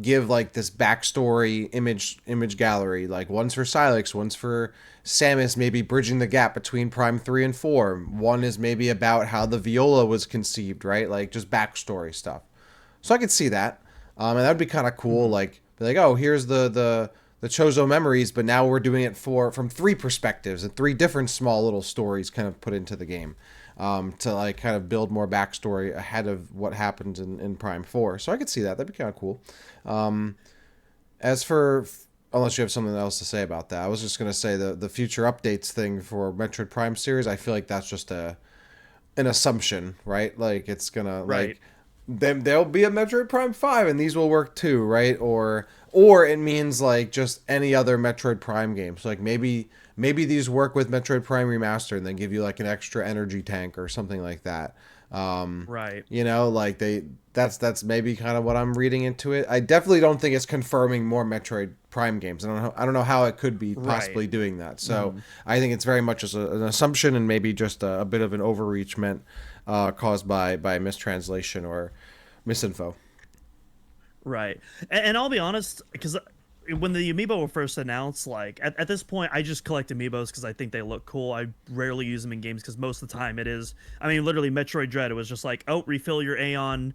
give like this backstory image gallery. Like one's for Silex, one's for Samus, maybe bridging the gap between Prime 3 and 4. One is maybe about how the viola was conceived, right? Like just backstory stuff. So I could see that. And that would be kind of cool. Like, be like, oh, here's the Chozo memories, but now we're doing it from three perspectives and three different small little stories kind of put into the game, to like kind of build more backstory ahead of what happens in Prime 4. So I could see that. That'd be kind of cool. As for, unless you have something else to say about that, I was just going to say the future updates thing for Metroid Prime series, I feel like that's just an assumption, right? Like it's going to like then there'll be a Metroid Prime 5 and these will work too, right? Or it means like just any other Metroid Prime game. So like maybe these work with Metroid Prime Remastered and they give you like an extra energy tank or something like that. Right. You know, like that's maybe kind of what I'm reading into it. I definitely don't think it's confirming more Metroid Prime games. I don't know how it could be possibly doing that. So I think it's very much as an assumption and maybe just a bit of an overreach meant caused by mistranslation or misinfo. Right. And I'll be honest, because when the amiibo were first announced, like at this point, I just collect amiibos because I think they look cool. I rarely use them in games because most of the time it is, I mean, literally Metroid Dread, it was just like, oh, refill your Aeon,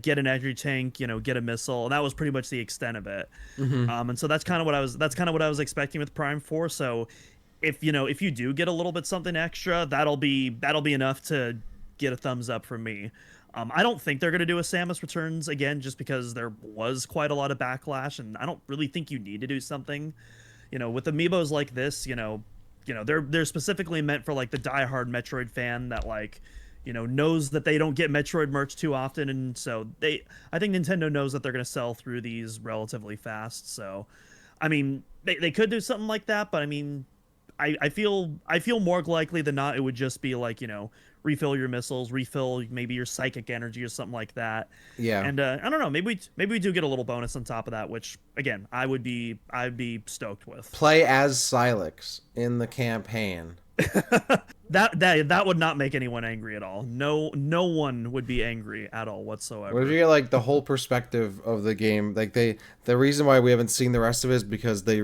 get an energy tank, you know, get a missile, and that was pretty much the extent of it. And so that's kind of what I was expecting with Prime 4. So if you do get a little bit something extra, that'll be enough to get a thumbs up from me. I don't think they're going to do a Samus Returns again, just because there was quite a lot of backlash, and I don't really think you need to do something, with amiibos like this. They're specifically meant for like the diehard Metroid fan that knows that they don't get Metroid merch too often, and so I think Nintendo knows that they're going to sell through these relatively fast. So, I mean, they could do something like that, but I mean, I feel more likely than not it would just be like, refill your missiles, refill maybe your psychic energy or something like that. Yeah. And I don't know, maybe we do get a little bonus on top of that, which again, I'd be stoked with. Play as Silex in the campaign. That would not make anyone angry at all. No one would be angry at all whatsoever. What if you get like the whole perspective of the game? Like the reason why we haven't seen the rest of it is because they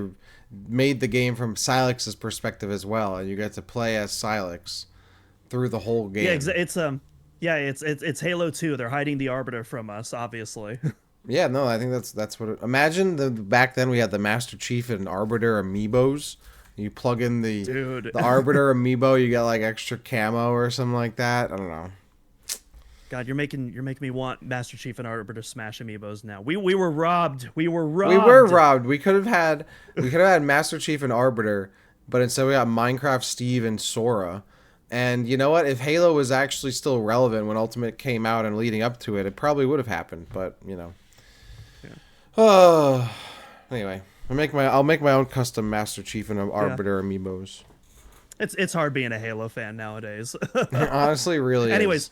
made the game from Silex's perspective as well, and you get to play as Silex through the whole game. Yeah, it's Halo 2. They're hiding the Arbiter from us, obviously. Yeah, no, I think that's what. Imagine back then we had the Master Chief and Arbiter amiibos. You plug in the Arbiter amiibo, you get like extra camo or something like that. I don't know. God, you're making me want Master Chief and Arbiter Smash amiibos now. We were robbed. We were robbed. We could have had Master Chief and Arbiter, but instead we got Minecraft Steve and Sora. And you know what? If Halo was actually still relevant when Ultimate came out and leading up to it, it probably would have happened. But Yeah. Anyway, I'll make my own custom Master Chief and Arbiter amiibos. It's hard being a Halo fan nowadays. Honestly, really. Anyways,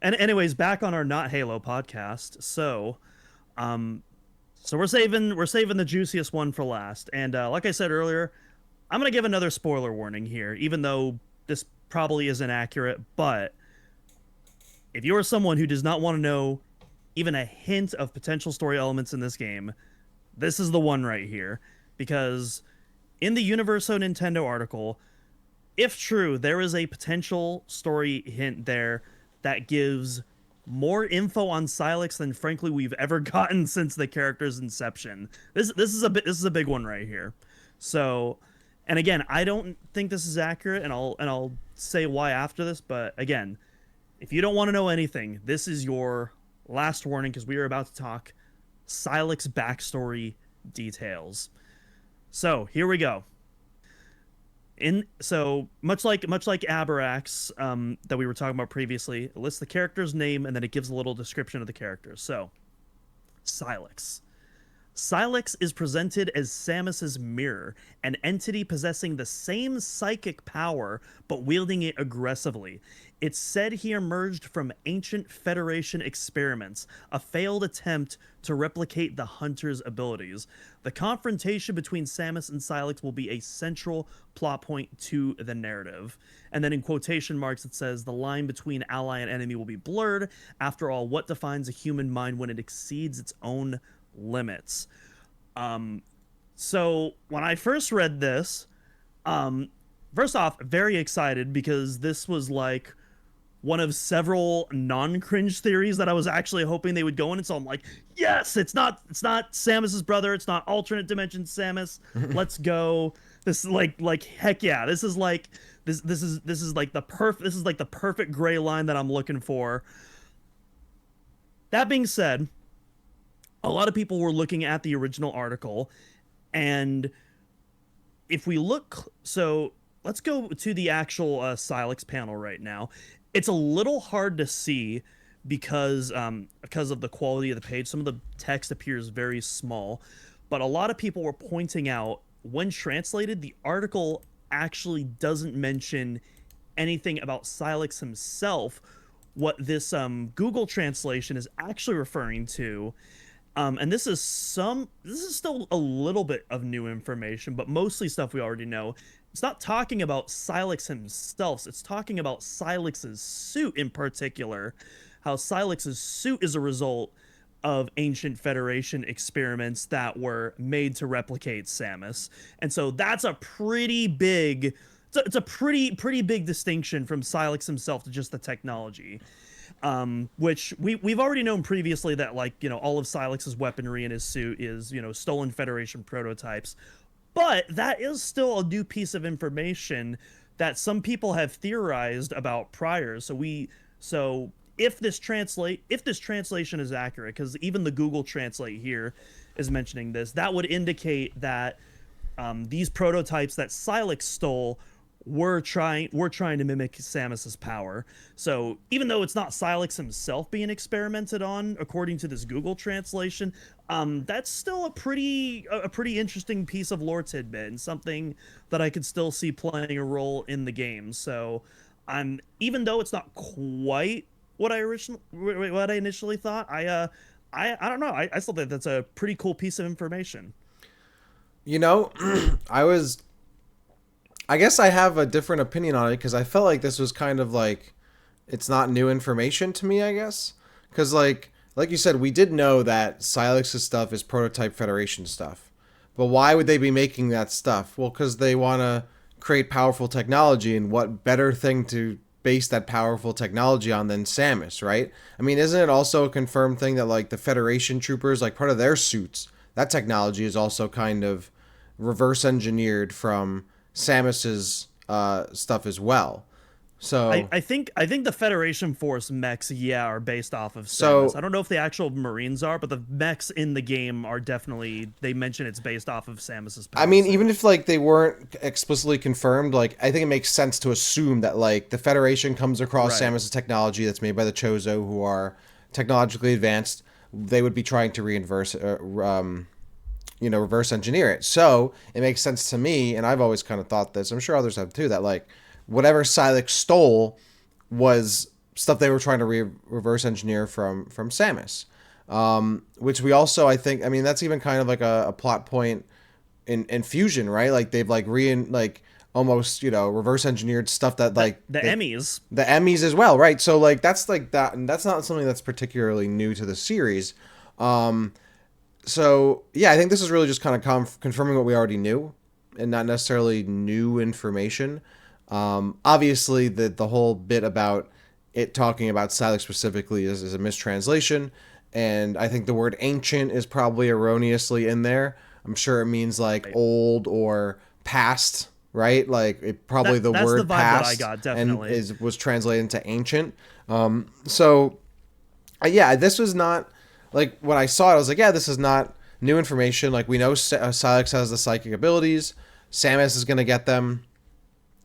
anyways, back on our Not Halo podcast. So we're saving the juiciest one for last. And like I said earlier, I'm gonna give another spoiler warning here, even though this probably isn't accurate. But if you are someone who does not want to know even a hint of potential story elements in this game, this is the one right here. Because in the Universo Nintendo article, if true, there is a potential story hint there that gives more info on Silex than frankly we've ever gotten since the character's inception. This is a big one right here. So, and again, I don't think this is accurate, and I'll say why after this. But again, if you don't want to know anything, this is your last warning, because we are about to talk Silex backstory details. So here we go. So much like Abarax, that we were talking about previously, it lists the character's name and then it gives a little description of the character. So, Silex Silex is presented as Samus's mirror, an entity possessing the same psychic power but wielding it aggressively. It's said he emerged from ancient Federation experiments, a failed attempt to replicate the Hunter's abilities. The confrontation between Samus and Silex will be a central plot point to the narrative. And then in quotation marks, it says, the line between ally and enemy will be blurred. After all, what defines a human mind when it exceeds its own limits? So when I first read this, first off, very excited because this was like one of several non-cringe theories that I was actually hoping they would go in. And so I'm like, yes, it's not Samus's brother. It's not alternate dimension Samus. Let's go. This is like heck yeah. This is like this is like the perfect gray line that I'm looking for. That being said, a lot of people were looking at the original article, and if we look, so let's go to the actual Silex panel right now. It's a little hard to see because of the quality of the page. Some of the text appears very small, but a lot of people were pointing out when translated, the article actually doesn't mention anything about Silex himself. What this Google translation is actually referring to, and this is still a little bit of new information, but mostly stuff we already know. It's not talking about Silex himself. It's talking about Silex's suit in particular. How Silex's suit is a result of ancient Federation experiments that were made to replicate Samus. And so that's a pretty big... It's a pretty big distinction from Silex himself to just the technology. Which we've already known previously that, like, you know, all of Silex's weaponry in his suit is, you know, stolen Federation prototypes. But that is still a new piece of information that some people have theorized about prior. So if this translation is accurate, because even the Google Translate here is mentioning this, that would indicate that these prototypes that Silex stole were trying to mimic Samus's power. So even though it's not Silex himself being experimented on, according to this Google translation, that's still a pretty interesting piece of lore tidbit and something that I could still see playing a role in the game. So even though it's not quite what I initially thought, I don't know. I still think that's a pretty cool piece of information. You know, I guess I have a different opinion on it because I felt like this was kind of like, it's not new information to me, I guess. Because like you said, we did know that Silex's stuff is prototype Federation stuff. But why would they be making that stuff? Well, because they want to create powerful technology, and what better thing to base that powerful technology on than Samus, right? I mean, isn't it also a confirmed thing that like the Federation troopers, like part of their suits, that technology is also kind of reverse engineered from Samus's stuff as well. So I think the Federation Force mechs, are based off of Samus. So I don't know if the actual Marines are, but the mechs in the game are definitely, they mention it's based off of Samus's power. I mean, even if like they weren't explicitly confirmed, like I think it makes sense to assume that like the Federation comes across Samus's technology that's made by the Chozo, who are technologically advanced. They would be trying to reverse engineer it. So it makes sense to me, and I've always kind of thought this, I'm sure others have too, that like whatever Silex stole was stuff they were trying to reverse engineer from Samus. Which we also, I think, I mean, that's even kind of like a plot point in Fusion, right? Like they've like almost, reverse engineered stuff that like the Emmys as well, right? So like that's like that, and that's not something that's particularly new to the series. So yeah, I think this is really just kind of confirming what we already knew, and not necessarily new information. Obviously, the whole bit about it talking about Silex specifically is a mistranslation, and I think the word ancient is probably erroneously in there. I'm sure it means like old or past, right? Like it probably that's word the vibe past that I got, definitely. and was translated into ancient. So yeah, this was not like when I saw it, I was like, yeah, this is not new information. Like we know Silex has the psychic abilities. Samus is gonna get them.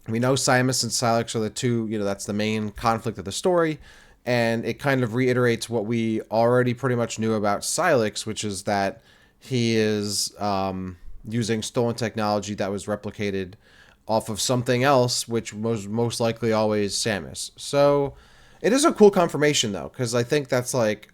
We know Samus and Silex are the two, that's the main conflict of the story, and it kind of reiterates what we already pretty much knew about Silex, which is that he is using stolen technology that was replicated off of something else, which was most likely always Samus. So it is a cool confirmation though, because I think that's like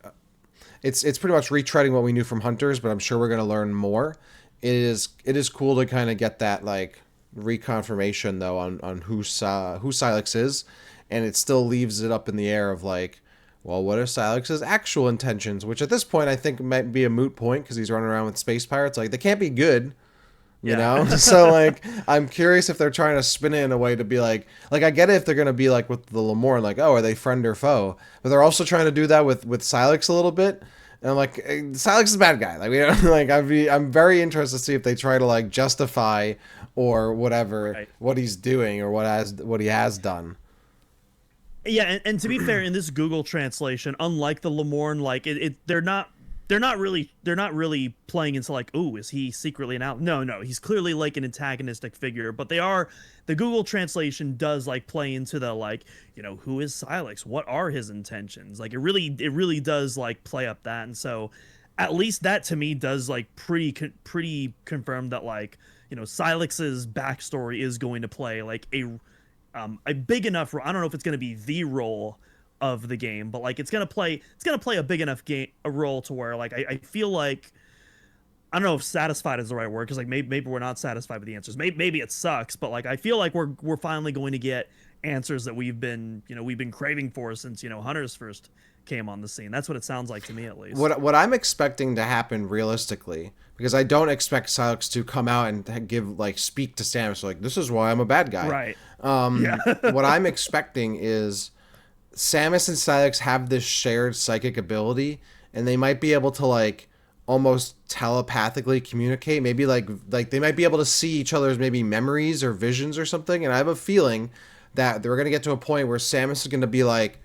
it's pretty much retreading what we knew from Hunters, but I'm sure we're gonna learn more. It is cool to kind of get that like reconfirmation though on who Silex is, and it still leaves it up in the air of like, well, what are Silex's actual intentions? Which at this point I think might be a moot point because he's running around with space pirates. Like they can't be good, you know. So like I'm curious if they're trying to spin it in a way to be like I get it if they're gonna be like with the Lamorne, like, oh, are they friend or foe? But they're also trying to do that with Silex a little bit. And I'm like, Silex is a bad guy. Like we don't like. I'm very interested to see if they try to like justify or whatever what he's doing or what he has done. Yeah, and to be fair, in this Google translation, unlike the Lamorne, like they're not really playing into like, oh, is he secretly an ally? No, he's clearly like an antagonistic figure, but the Google translation does like play into the like, who is Silex? What are his intentions? Like it really does like play up that, and so at least that to me does like pretty confirm that like, Silex's backstory is going to play like a big enough role. I don't know if it's going to be the role of the game, but like it's gonna play a big enough role to where like I feel like, I don't know if satisfied is the right word, because like maybe we're not satisfied with the answers. Maybe it sucks, but like I feel like we're finally going to get answers that we've been craving for since Hunters first came on the scene. That's what it sounds like to me, at least. What I'm expecting to happen realistically, because I don't expect Silex to come out and give like speak to Samus like, this is why I'm a bad guy. Right. Yeah. What I'm expecting is Samus and Silex have this shared psychic ability, and they might be able to like almost telepathically communicate. Maybe like they might be able to see each other's maybe memories or visions or something. And I have a feeling that they're gonna get to a point where Samus is gonna be like,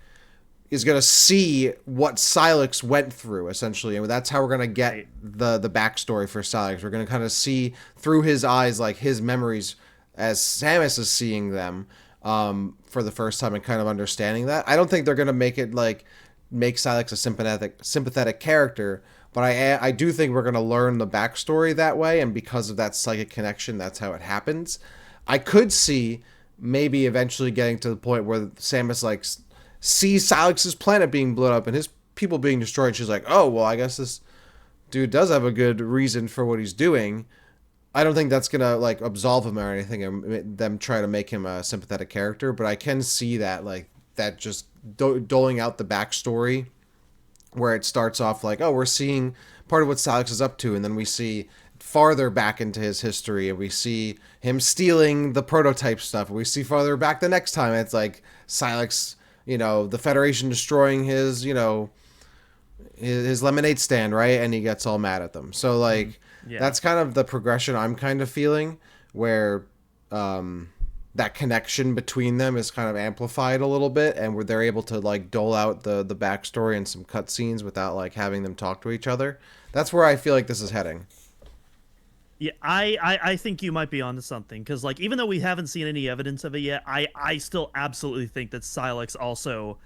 is gonna see what Silex went through essentially, and that's how we're gonna get the backstory for Silex. We're gonna kind of see through his eyes like his memories as Samus is seeing them. For the first time and kind of understanding that. I don't think they're gonna make Silex a sympathetic character, but I do think we're gonna learn the backstory that way, and because of that psychic connection, that's how it happens. I could see maybe eventually getting to the point where Samus like sees Silex's planet being blown up and his people being destroyed, and she's like, oh well, I guess this dude does have a good reason for what he's doing. I don't think that's gonna like absolve him or anything, and them try to make him a sympathetic character. But I can see that like that just doling out the backstory, where it starts off like, oh, we're seeing part of what Silex is up to, and then we see farther back into his history, and we see him stealing the prototype stuff, and we see farther back the next time it's like Silex, the Federation destroying his, his lemonade stand, right? And he gets all mad at them. So like. Yeah. That's kind of the progression I'm kind of feeling, where that connection between them is kind of amplified a little bit, and where they're able to like dole out the backstory and some cutscenes without like having them talk to each other. That's where I feel like this is heading. Yeah, I think you might be onto something, because like even though we haven't seen any evidence of it yet, I still absolutely think that Silex also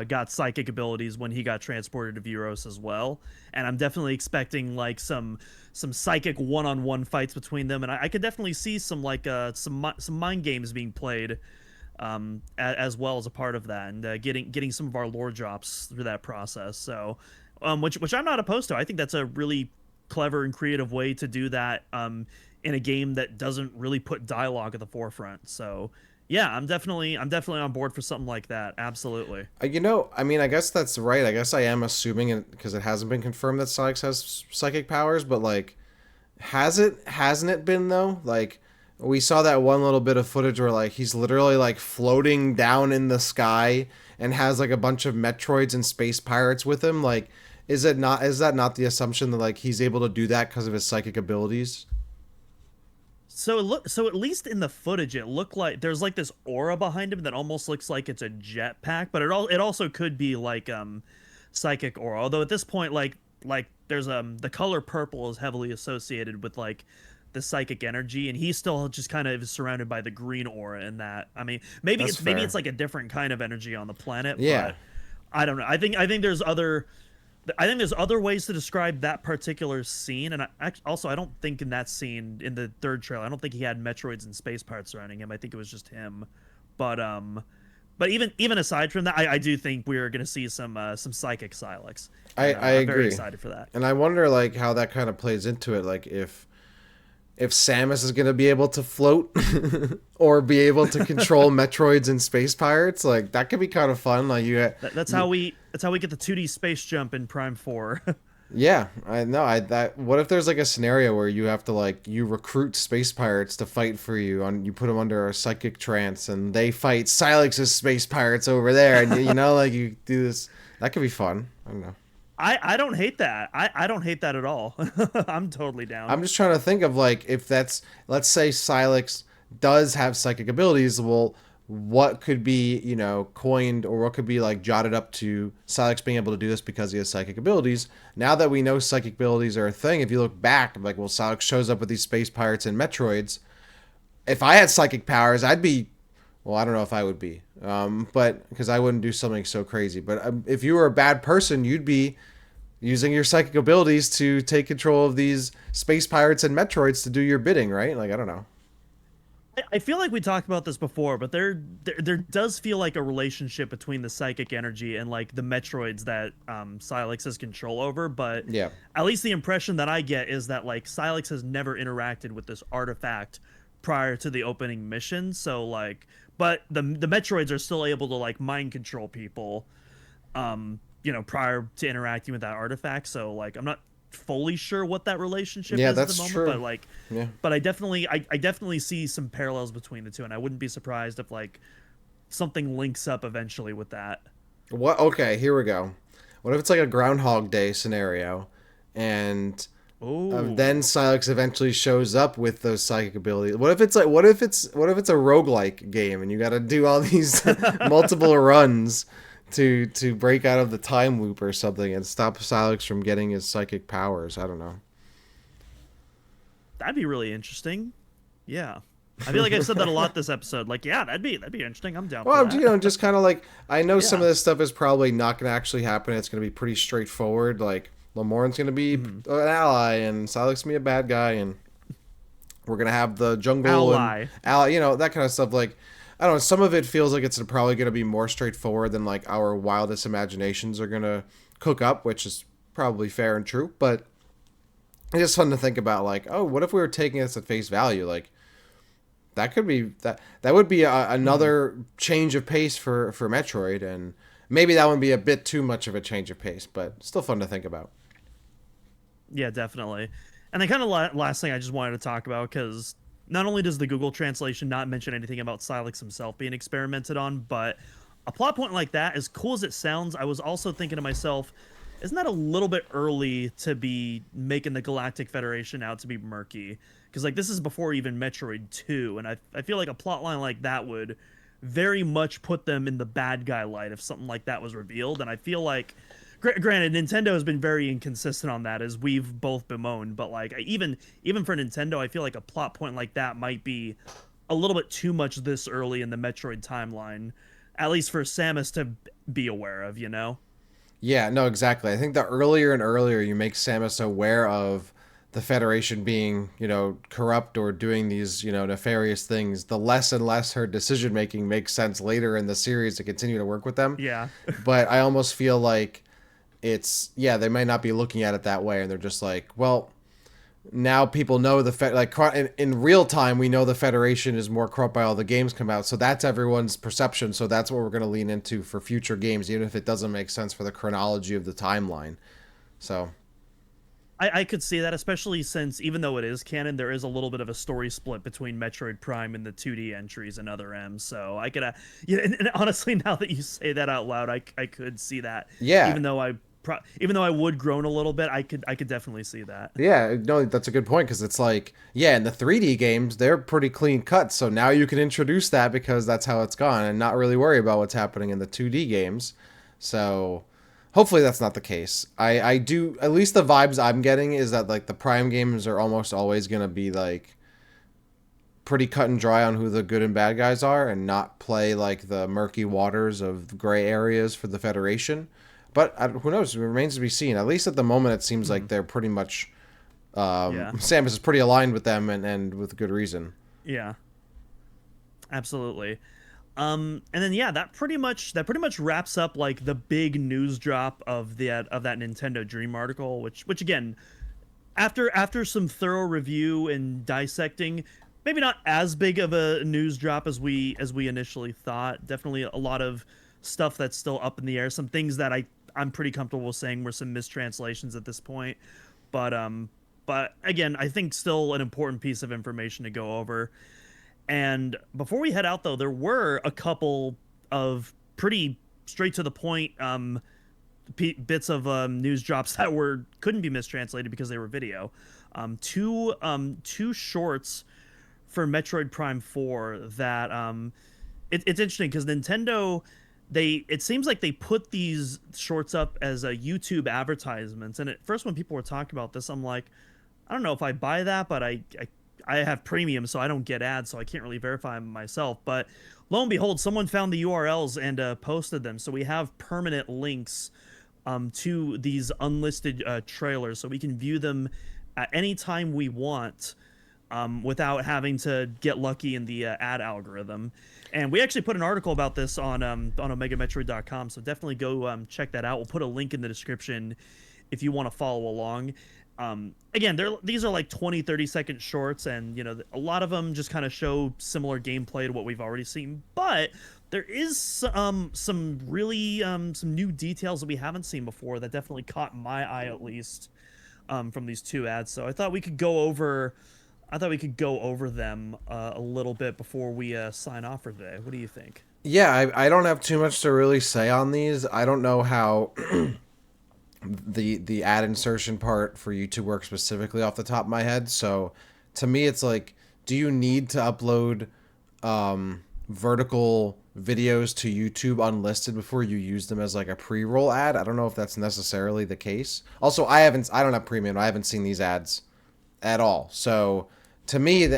got psychic abilities when he got transported to Vuros as well, and I'm definitely expecting like some psychic one-on-one fights between them, and I could definitely see some like some mind games being played as well as a part of that, and getting some of our lore drops through that process. So which I'm not opposed to. I think that's a really clever and creative way to do that in a game that doesn't really put dialogue at the forefront. So yeah, I'm definitely on board for something like that. Absolutely. I mean, I guess that's right. I guess I am assuming it because it hasn't been confirmed that Silex has psychic powers, but like, hasn't it been though? Like, we saw that one little bit of footage where like he's literally like floating down in the sky and has like a bunch of Metroids and space pirates with him. Like, is that not the assumption that like he's able to do that because of his psychic abilities? So at least in the footage, it looked like there's like this aura behind him that almost looks like it's a jetpack, but it also could be like psychic aura. Although at this point, like there's the color purple is heavily associated with like the psychic energy, and he's still just kind of surrounded by the green aura. In that, I mean, maybe it's like a different kind of energy on the planet. Yeah, but I don't know. I think there's other I think there's other ways to describe that particular scene, and also I don't think in that scene in the third trailer, I don't think he had Metroids and space parts surrounding him. I think it was just him. But even aside from that, I do think we're gonna see some psychic Silex. And, I I'm very agree. excited for that. And I wonder like how that kind of plays into it, like if Samus is going to be able to float or be able to control Metroids and space pirates, like that could be kind of fun. Like That's how we get the 2D space jump in Prime 4. yeah, I know. What if there's like a scenario where you have to like you recruit space pirates to fight for you you put them under a psychic trance and they fight Silex's space pirates over there, and you know like you do this. That could be fun. I don't know. I don't hate that. I don't hate that at all. I'm totally down. I'm just trying to think of like if that's, let's say Silex does have psychic abilities, well, what could be, you know, coined, or what could be like jotted up to Silex being able to do this because he has psychic abilities. Now that we know psychic abilities are a thing, if you look back, like, well, Silex shows up with these space pirates and Metroids. If I had psychic powers, I'd be, well, I don't know if I would be, but because I wouldn't do something so crazy. But if you were a bad person, you'd be using your psychic abilities to take control of these space pirates and Metroids to do your bidding, right? Like, I don't know. I feel like we talked about this before, but there does feel like a relationship between the psychic energy and like the Metroids that Silex has control over. But Yeah. at least the impression that I get is that like Silex has never interacted with this artifact prior to the opening mission. So like, but the Metroids are still able to like mind control people, you know, prior to interacting with that artifact. So like, I'm not fully sure what that relationship Yeah, is that's at the moment, true. but like, Yeah. but I definitely see some parallels between the two, and I wouldn't be surprised if like something links up eventually with that. What? Okay, here we go. What if it's like a Groundhog Day scenario, and Oh, then Silex eventually shows up with those psychic abilities? What if it's like what if it's a roguelike game and you got to do all these multiple runs to break out of the time loop or something and stop Silex from getting his psychic powers? I don't know. that'd be really interesting. Yeah, I feel like I've said that a lot this episode. Like, yeah, that'd be interesting. I'm down Well, for that. you know, just kind of like, I know some of Yeah. this stuff is probably not going to actually happen. It's going to be pretty straightforward. Like, Lamorne's going to be an ally, and Silex going to be a bad guy, and we're going to have the jungle Ally. and ally, you know, that kind of stuff. Like, I don't know, some of it feels like it's probably going to be more straightforward than like our wildest imaginations are going to cook up, which is probably fair and true. But it's just fun to think about, like, oh, what if we were taking this at face value? Like, that could be that would be another change of pace for Metroid, and maybe that would be a bit too much of a change of pace, but still fun to think about. Yeah, definitely. And the kind of last thing I just wanted to talk about, because not only does the Google translation not mention anything about Silex himself being experimented on, but a plot point like that, as cool as it sounds, I was also thinking to myself, isn't that a little bit early to be making the Galactic Federation out to be murky? Because like this is before even Metroid 2, and I feel like a plot line like that would very much put them in the bad guy light if something like that was revealed. And I feel like, granted, Nintendo has been very inconsistent on that, as we've both bemoaned. But like even for Nintendo, I feel like a plot point like that might be a little bit too much this early in the Metroid timeline, at least for Samus to be aware of. You know? Yeah, no, exactly. I think the earlier and earlier you make Samus aware of the Federation being, you know, corrupt or doing these, you know, nefarious things, the less and less her decision making makes sense later in the series to continue to work with them. Yeah. But I almost feel like it's, yeah, they might not be looking at it that way, and they're just like, well, now people know in real time we know the Federation is more corrupt by all the games come out, so that's everyone's perception, so that's what we're going to lean into for future games, even if it doesn't make sense for the chronology of the timeline. So I could see that, especially since even though it is canon, there is a little bit of a story split between Metroid Prime and the 2D entries and other M's. So I could, yeah, and honestly, now that you say that out loud, I could see that. Yeah. Even though I would groan a little bit, I could definitely see that. yeah, no, that's a good point, because it's like, yeah, in the 3D games they're pretty clean cut, so now you can introduce that because that's how it's gone, and not really worry about what's happening in the 2D games. So hopefully that's not the case. I do, at least the vibes I'm getting is that like the Prime games are almost always going to be like pretty cut and dry on who the good and bad guys are, and not play like the murky waters of gray areas for the Federation. But who knows? It remains to be seen. At least at the moment, it seems like they're pretty much. Samus is pretty aligned with them, and with good reason. Yeah. Absolutely. And then that pretty much wraps up like the big news drop of that Nintendo Dream article, which again, after some thorough review and dissecting, maybe not as big of a news drop as we initially thought. Definitely a lot of stuff that's still up in the air. Some things that I'm pretty comfortable saying were some mistranslations at this point, but again, I think still an important piece of information to go over. And before we head out, though, there were a couple of pretty straight to the point bits of news drops that couldn't be mistranslated because they were video. Two shorts for Metroid Prime 4 that it's interesting because Nintendo, it seems like they put these shorts up as a YouTube advertisements. And at first, when people were talking about this, I'm like, I don't know if I buy that, but I have premium, so I don't get ads, so I can't really verify them myself. But lo and behold, someone found the URLs and posted them. So we have permanent links to these unlisted trailers, so we can view them at any time we want without having to get lucky in the ad algorithm. And we actually put an article about this on OmegaMetroid.com, so definitely go check that out. We'll put a link in the description if you want to follow along. Again, these are like 20-30 second shorts, and a lot of them just kind of show similar gameplay to what we've already seen, but there is some really some new details that we haven't seen before that definitely caught my eye, at least from these two ads. So I thought we could go over them a little bit before we sign off for today. What do you think? Yeah, I don't have too much to really say on these. I don't know how the ad insertion part for YouTube works specifically off the top of my head. So to me, it's like, do you need to upload vertical videos to YouTube unlisted before you use them as like a pre-roll ad? I don't know if that's necessarily the case. Also, I don't have premium. I haven't seen these ads at all. So to me,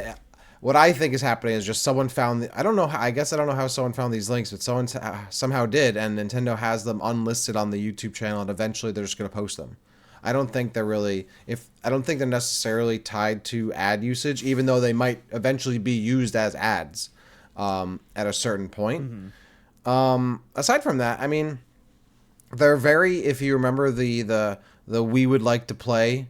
what I think is happening is just someone found I don't know how someone found these links, but someone somehow did, and Nintendo has them unlisted on the YouTube channel, and eventually they're just going to post them. I don't think they're necessarily tied to ad usage, even though they might eventually be used as ads at a certain point. Aside from that, I mean, they're very, if you remember the We Would Like to Play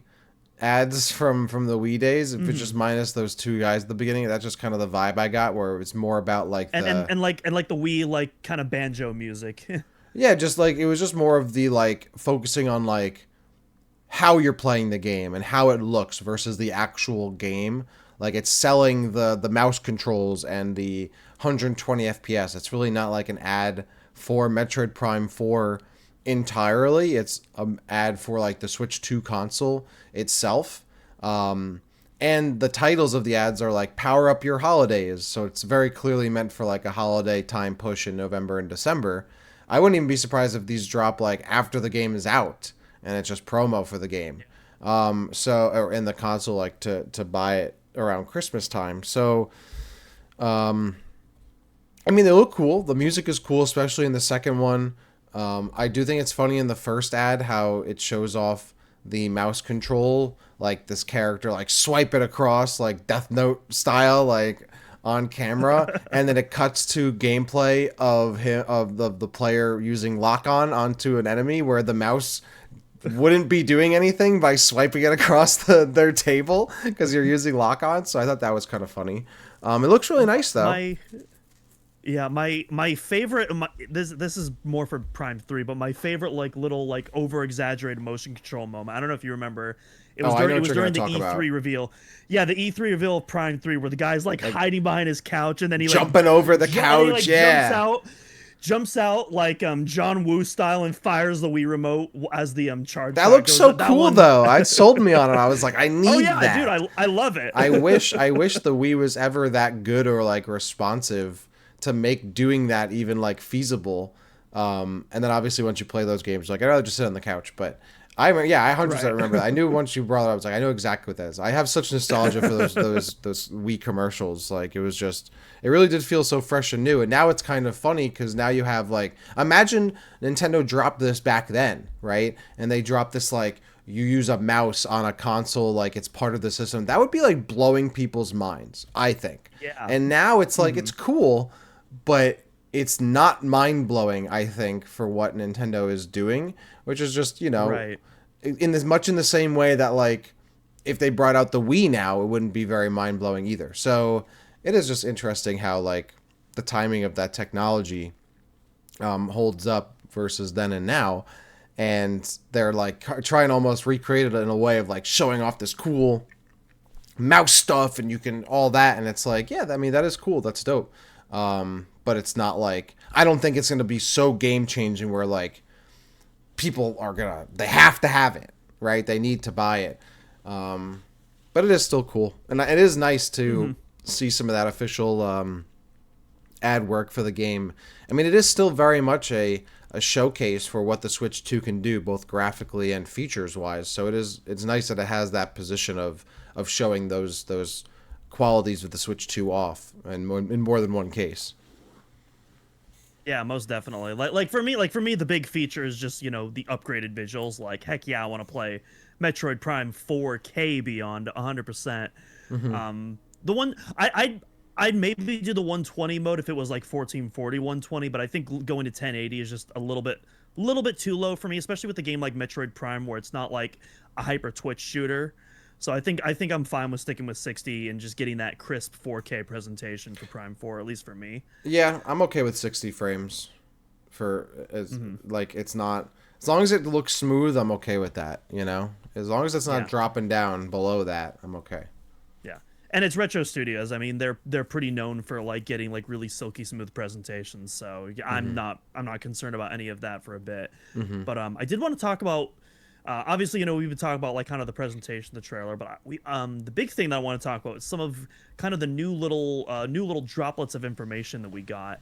ads from the Wii days, if it's just minus those two guys at the beginning, that's just kind of the vibe I got, where it's more about like and like the Wii like kind of banjo music. Yeah, just like it was just more of the like focusing on like how you're playing the game and how it looks versus the actual game. Like it's selling the mouse controls and the 120 FPS. It's really not like an ad for Metroid Prime 4 entirely. It's an ad for like the Switch 2 console itself. And the titles of the ads are like power up your holidays. So it's very clearly meant for like a holiday time push in November and December. I wouldn't even be surprised if these drop like after the game is out and it's just promo for the game. Or in the console, like to buy it around Christmas time. So, I mean, they look cool. The music is cool, especially in the second one. I do think it's funny in the first ad how it shows off the mouse control, like this character like swipe it across like Death Note style, like on camera, and then it cuts to gameplay of the player using lock-on onto an enemy where the mouse wouldn't be doing anything by swiping it across their table because you're using lock-on. So I thought that was kind of funny. It looks really nice though. My favorite, this is more for Prime 3, but my favorite like little like over exaggerated motion control moment. I don't know if you remember. It was during the E3 reveal. Yeah, the E3 reveal of Prime 3 where the guy's like hiding behind his couch and then he jumping over the couch, jumps out like John Woo style and fires the Wii remote as the charge. That looks so cool though. It sold me on it. I was like, I need that. Dude, I love it. I wish the Wii was ever that good or like responsive to make doing that even like feasible. And then obviously once you play those games, like I'd rather just sit on the couch, but Yeah, I 100% Right. remember that. I knew once you brought it up, I was like, I know exactly what that is. I have such nostalgia for those Wii commercials. Like it was just, it really did feel so fresh and new. And now it's kind of funny because now you have like, imagine Nintendo dropped this back then, right? And they dropped this like you use a mouse on a console like it's part of the system. That would be like blowing people's minds, I think. Yeah. And now it's like it's cool, but it's not mind blowing, I think, for what Nintendo is doing, which is just, Right. in as much in the same way that like if they brought out the Wii now, it wouldn't be very mind blowing either. So it is just interesting how like the timing of that technology holds up versus then and now, and they're like trying to almost recreate it in a way of like showing off this cool mouse stuff and you can all that, and it's like, yeah, I mean that is cool, that's dope. But it's not like, I don't think it's going to be so game changing where like people are they have to have it, right? They need to buy it. But it is still cool, and it is nice to see some of that official ad work for the game. I mean, it is still very much a showcase for what the Switch 2 can do, both graphically and features wise. So it's nice that it has that position of showing those qualities of the Switch 2 off, and in more than one case. Yeah, most definitely. Like for me, the big feature is just, the upgraded visuals. Like, heck yeah, I want to play Metroid Prime 4K beyond 100%. The one I'd maybe do the 120 mode if it was like 1440 120, but I think going to 1080 is just a little bit too low for me, especially with a game like Metroid Prime where it's not like a hyper twitch shooter. So I think I'm fine with sticking with 60 and just getting that crisp 4K presentation for Prime 4, at least for me. Yeah, I'm okay with 60 frames like it's not, as long as it looks smooth, I'm okay with that, As long as it's not dropping down below that, I'm okay. Yeah. And it's Retro Studios. I mean, they're pretty known for like getting like really silky smooth presentations. So I'm not concerned about any of that for a bit. But I did want to talk about obviously, we've been talking about like kind of the presentation, the trailer, but the big thing that I want to talk about is some of kind of the new little droplets of information that we got.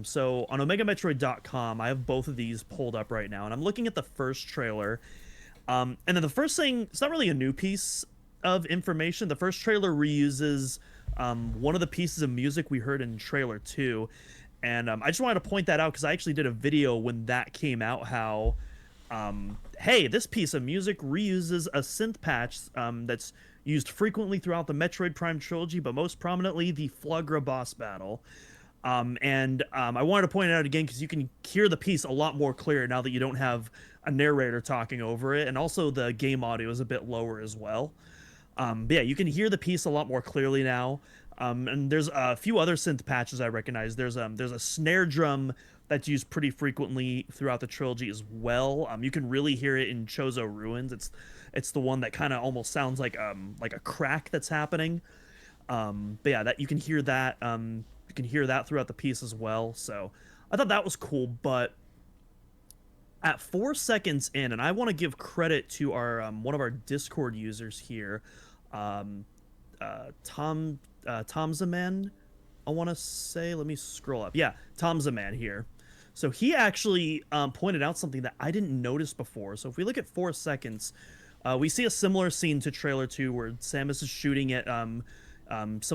So on OmegaMetroid.com, I have both of these pulled up right now, and I'm looking at the first trailer. And then the first thing, it's not really a new piece of information. The first trailer reuses one of the pieces of music we heard in trailer 2, and I just wanted to point that out because I actually did a video when that came out. How hey, this piece of music reuses a synth patch that's used frequently throughout the Metroid Prime trilogy, but most prominently the Flugra boss battle. And I wanted to point it out again because you can hear the piece a lot more clear now that you don't have a narrator talking over it, and also the game audio is a bit lower as well. But yeah, you can hear the piece a lot more clearly now. And there's a few other synth patches I recognize. There's a snare drum that's used pretty frequently throughout the trilogy as well. You can really hear it in Chozo Ruins. It's the one that kind of almost sounds like a crack that's happening. But yeah, that you can hear that. You can hear that throughout the piece as well. So I thought that was cool. But at 4 seconds in, and I want to give credit to our one of our Discord users here, Tomzaman, I want to say. Let me scroll up. Yeah, Tomzaman here. So he actually pointed out something that I didn't notice before. So if we look at 4 seconds, we see a similar scene to trailer 2 where Samus is shooting at some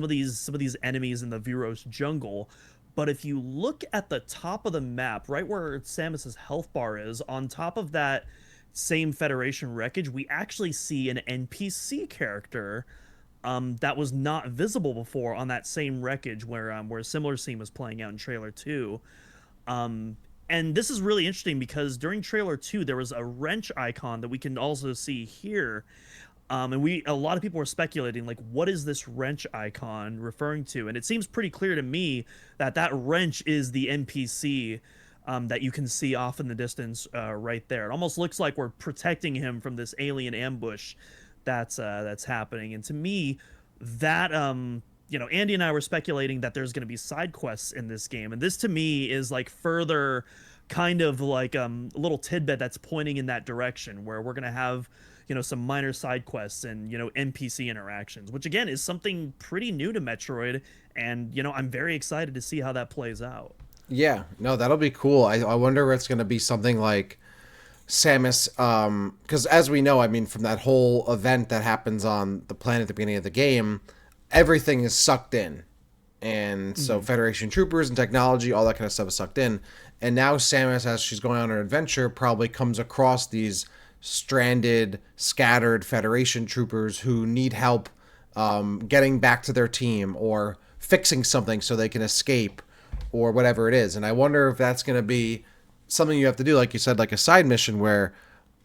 of these enemies in the Viros jungle. But if you look at the top of the map, right where Samus's health bar is, on top of that same Federation wreckage, we actually see an NPC character that was not visible before on that same wreckage where a similar scene was playing out in trailer 2. And this is really interesting because during trailer 2 there was a wrench icon that we can also see here. And a lot of people were speculating, like, what is this wrench icon referring to? And it seems pretty clear to me that that wrench is the NPC that you can see off in the distance right there. It almost looks like we're protecting him from this alien ambush that's happening. And to me, that Andy and I were speculating that there's going to be side quests in this game, and this to me is like further kind of like a little tidbit that's pointing in that direction where we're going to have some minor side quests and NPC interactions, which again is something pretty new to Metroid, and I'm very excited to see how that plays out. Yeah, no, that'll be cool. I wonder if it's going to be something like Samus, because as we know, I mean, from that whole event that happens on the planet at the beginning of the game, everything is sucked in. And so Federation troopers and technology, all that kind of stuff is sucked in. And now Samus, as she's going on her adventure, probably comes across these stranded, scattered Federation troopers who need help getting back to their team or fixing something so they can escape or whatever it is. And I wonder if that's going to be something you have to do, like you said, like a side mission where,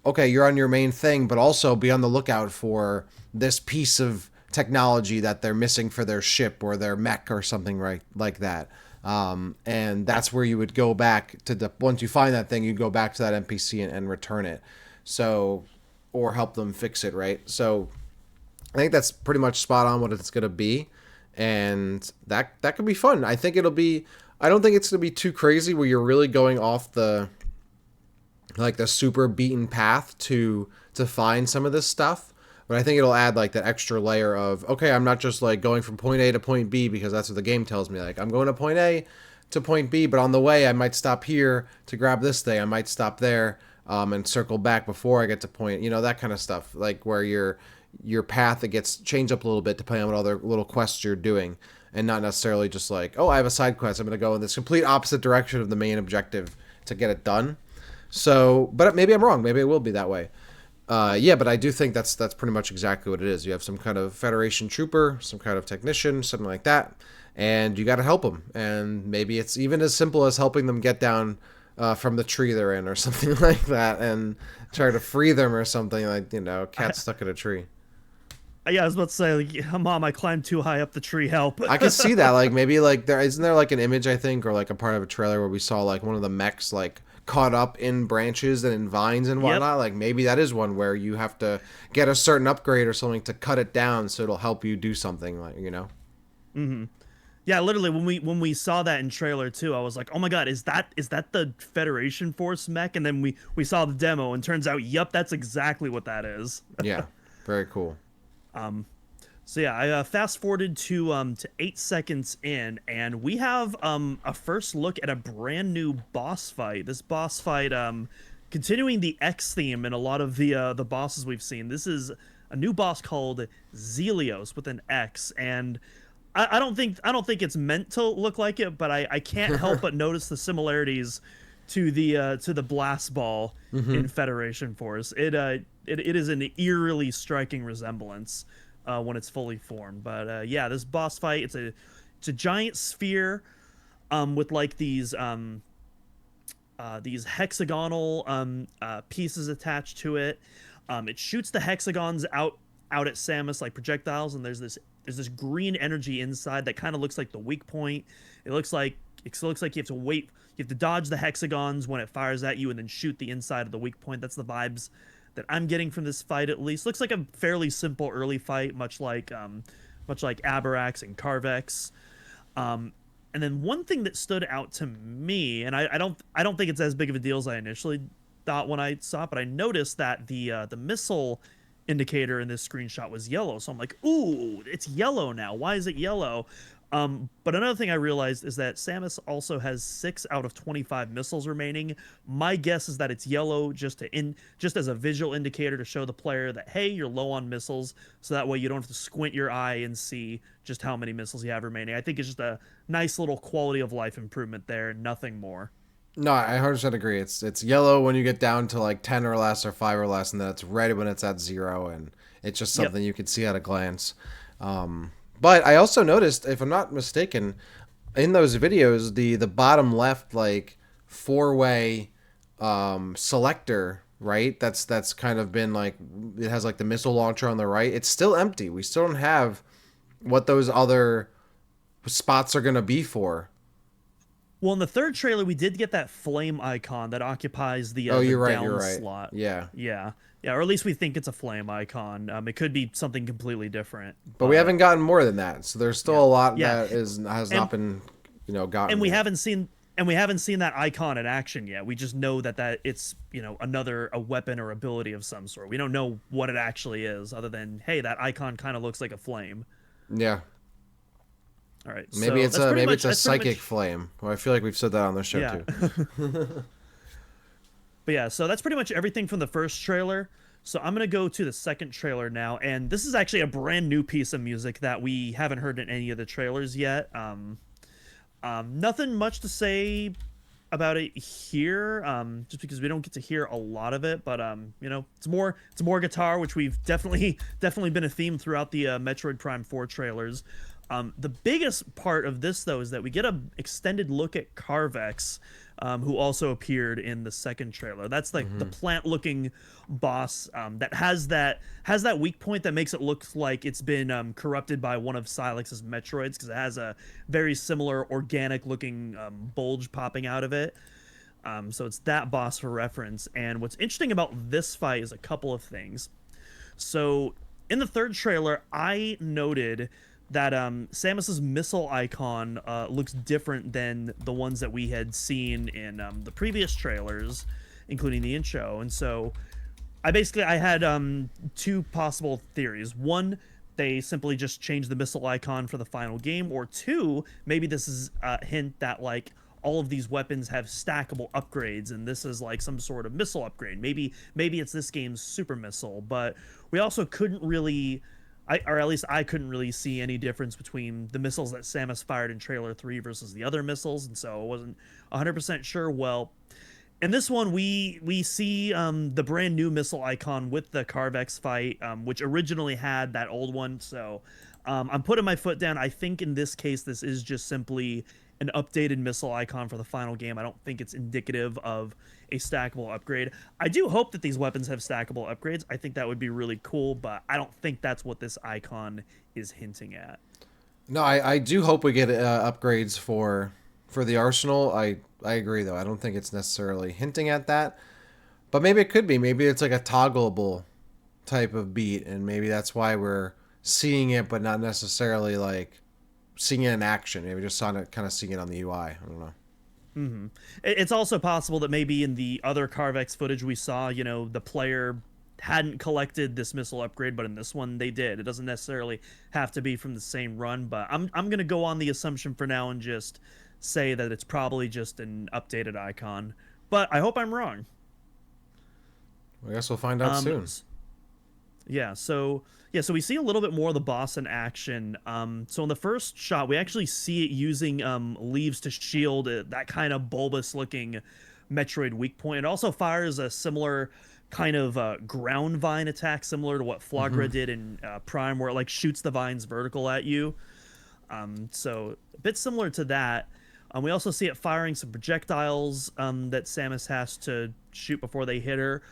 okay, you're on your main thing, but also be on the lookout for this piece of technology that they're missing for their ship or their mech or something right like that. And that's where you would go back to once you find that thing, you go back to that NPC and return it. So, or help them fix it, right? So I think that's pretty much spot on what it's going to be. And that could be fun. I think it'll be, I don't think it's going to be too crazy where you're really going off the super beaten path to find some of this stuff. But I think it'll add like that extra layer of, okay, I'm not just like going from point A to point B because that's what the game tells me. Like I'm going to point A to point B, but on the way I might stop here to grab this thing. I might stop there and circle back before I get to point, that kind of stuff. Like where your path, it gets changed up a little bit depending on what other little quests you're doing. And not necessarily just like, oh, I have a side quest. I'm going to go in this complete opposite direction of the main objective to get it done. So, but maybe I'm wrong. Maybe it will be that way. Yeah, but I do think that's pretty much exactly what it is. You have some kind of Federation trooper, some kind of technician, something like that, and you got to help them. And maybe it's even as simple as helping them get down from the tree they're in or something like that and try to free them or something like, cat stuck in a tree. Yeah, I was about to say, like, Mom, I climbed too high up the tree, help. I could see that. Like, maybe, like, isn't there, like, an image, I think, or, like, a part of a trailer where we saw, like, one of the mechs, like, caught up in branches and in vines and whatnot? Yep. Like, maybe that is one where you have to get a certain upgrade or something to cut it down so it'll help you do something, like, Mm-hmm. Yeah, literally, when we saw that in trailer, too, I was like, oh, my God, is that the Federation Force mech? And then we saw the demo, and turns out, yep, that's exactly what that is. Yeah, very cool. So yeah, I fast forwarded to 8 seconds in, and we have a first look at a brand new boss fight. This boss fight, continuing the X theme in a lot of the bosses we've seen. This is a new boss called Zelios with an X, and I don't think it's meant to look like it, but I can't help but notice the similarities to the blast ball in Federation Force. It is an eerily striking resemblance when it's fully formed. But yeah, this boss fight, it's a giant sphere with like these hexagonal pieces attached to it. It shoots the hexagons out at Samus like projectiles, and there's this green energy inside that kind of looks like the weak point. It looks like you have to wait. You have to dodge the hexagons when it fires at you, and then shoot the inside of the weak point. That's the vibes that I'm getting from this fight, at least. Looks like a fairly simple early fight, much like Abarax and Carvex. And then one thing that stood out to me, and I don't think it's as big of a deal as I initially thought when I saw it, but I noticed that the missile indicator in this screenshot was yellow. So I'm like, ooh, it's yellow now. Why is it yellow? But another thing I realized is that Samus also has 6 out of 25 missiles remaining. My guess is that it's yellow just as a visual indicator to show the player that, hey, you're low on missiles, so that way you don't have to squint your eye and see just how many missiles you have remaining. I think it's just a nice little quality of life improvement there, nothing more. No, I 100% agree. It's yellow when you get down to like 10 or less or 5 or less, and then it's red when it's at 0, and it's just something you can see at a glance. But I also noticed, if I'm not mistaken, in those videos, the bottom left like 4-way selector, right? That's kind of been like, it has like the missile launcher on the right. It's still empty. We still don't have what those other spots are going to be for. Well, in the third trailer, we did get that flame icon that occupies the you're down right. slot. Yeah, or at least we think it's a flame icon. It could be something completely different. But we haven't gotten more than that, so there's still a lot that has not been, gotten. And we yet. haven't seen that icon in action yet. We just know that it's a weapon or ability of some sort. We don't know what it actually is, other than, hey, that icon kind of looks like a flame. Yeah. All right. Maybe so it's a psychic flame. Well, I feel like we've said that on the show too. But yeah, so that's pretty much everything from the first trailer. So I'm gonna go to the second trailer now, and this is actually a brand new piece of music that we haven't heard in any of the trailers yet. Nothing much to say about it here, just because we don't get to hear a lot of it. But you know, it's more guitar, which we've definitely been a theme throughout the Metroid Prime 4 trailers. The biggest part of this, though, is that we get a extended look at Carvex, who also appeared in the second trailer. That's like the plant-looking boss that has that weak point that makes it look like it's been corrupted by one of Silex's Metroids, because it has a very similar organic-looking bulge popping out of it. So it's that boss for reference. And what's interesting about this fight is a couple of things. So in the third trailer, I noted that Samus's missile icon looks different than the ones that we had seen in the previous trailers, including the intro. And so I had two possible theories. One, they simply just changed the missile icon for the final game, or two, maybe this is a hint that like all of these weapons have stackable upgrades, and this is like some sort of missile upgrade. Maybe it's this game's super missile. But we also couldn't really, or at least I couldn't really see any difference between the missiles that Samus fired in trailer 3 versus the other missiles, and so I wasn't 100% sure. Well, in this one, we see the brand new missile icon with the Carvex fight, which originally had that old one. So I'm putting my foot down. I think in this case, this is just simply an updated missile icon for the final game. I don't think it's indicative of a stackable upgrade. I do hope that these weapons have stackable upgrades. I think that would be really cool, but I don't think that's what this icon is hinting at. No, I do hope we get upgrades for the arsenal. I agree, though. I don't think it's necessarily hinting at that. But maybe it could be. Maybe it's like a toggleable type of beat, and maybe that's why we're seeing it, but not necessarily like seeing it in action. Maybe just kind of seeing it on the UI. I don't know. It's also possible that maybe in the other Carvex footage we saw, the player hadn't collected this missile upgrade, but in this one they did. It doesn't necessarily have to be from the same run, but I'm going to go on the assumption for now and just say that it's probably just an updated icon. But I hope I'm wrong. I guess we'll find out soon. So we see a little bit more of the boss in action. So in the first shot, we actually see it using leaves to shield that kind of bulbous-looking Metroid weak point. It also fires a similar kind of ground vine attack, similar to what Flagra did in Prime, where it like shoots the vines vertical at you. So a bit similar to that. We also see it firing some projectiles that Samus has to shoot before they hit her.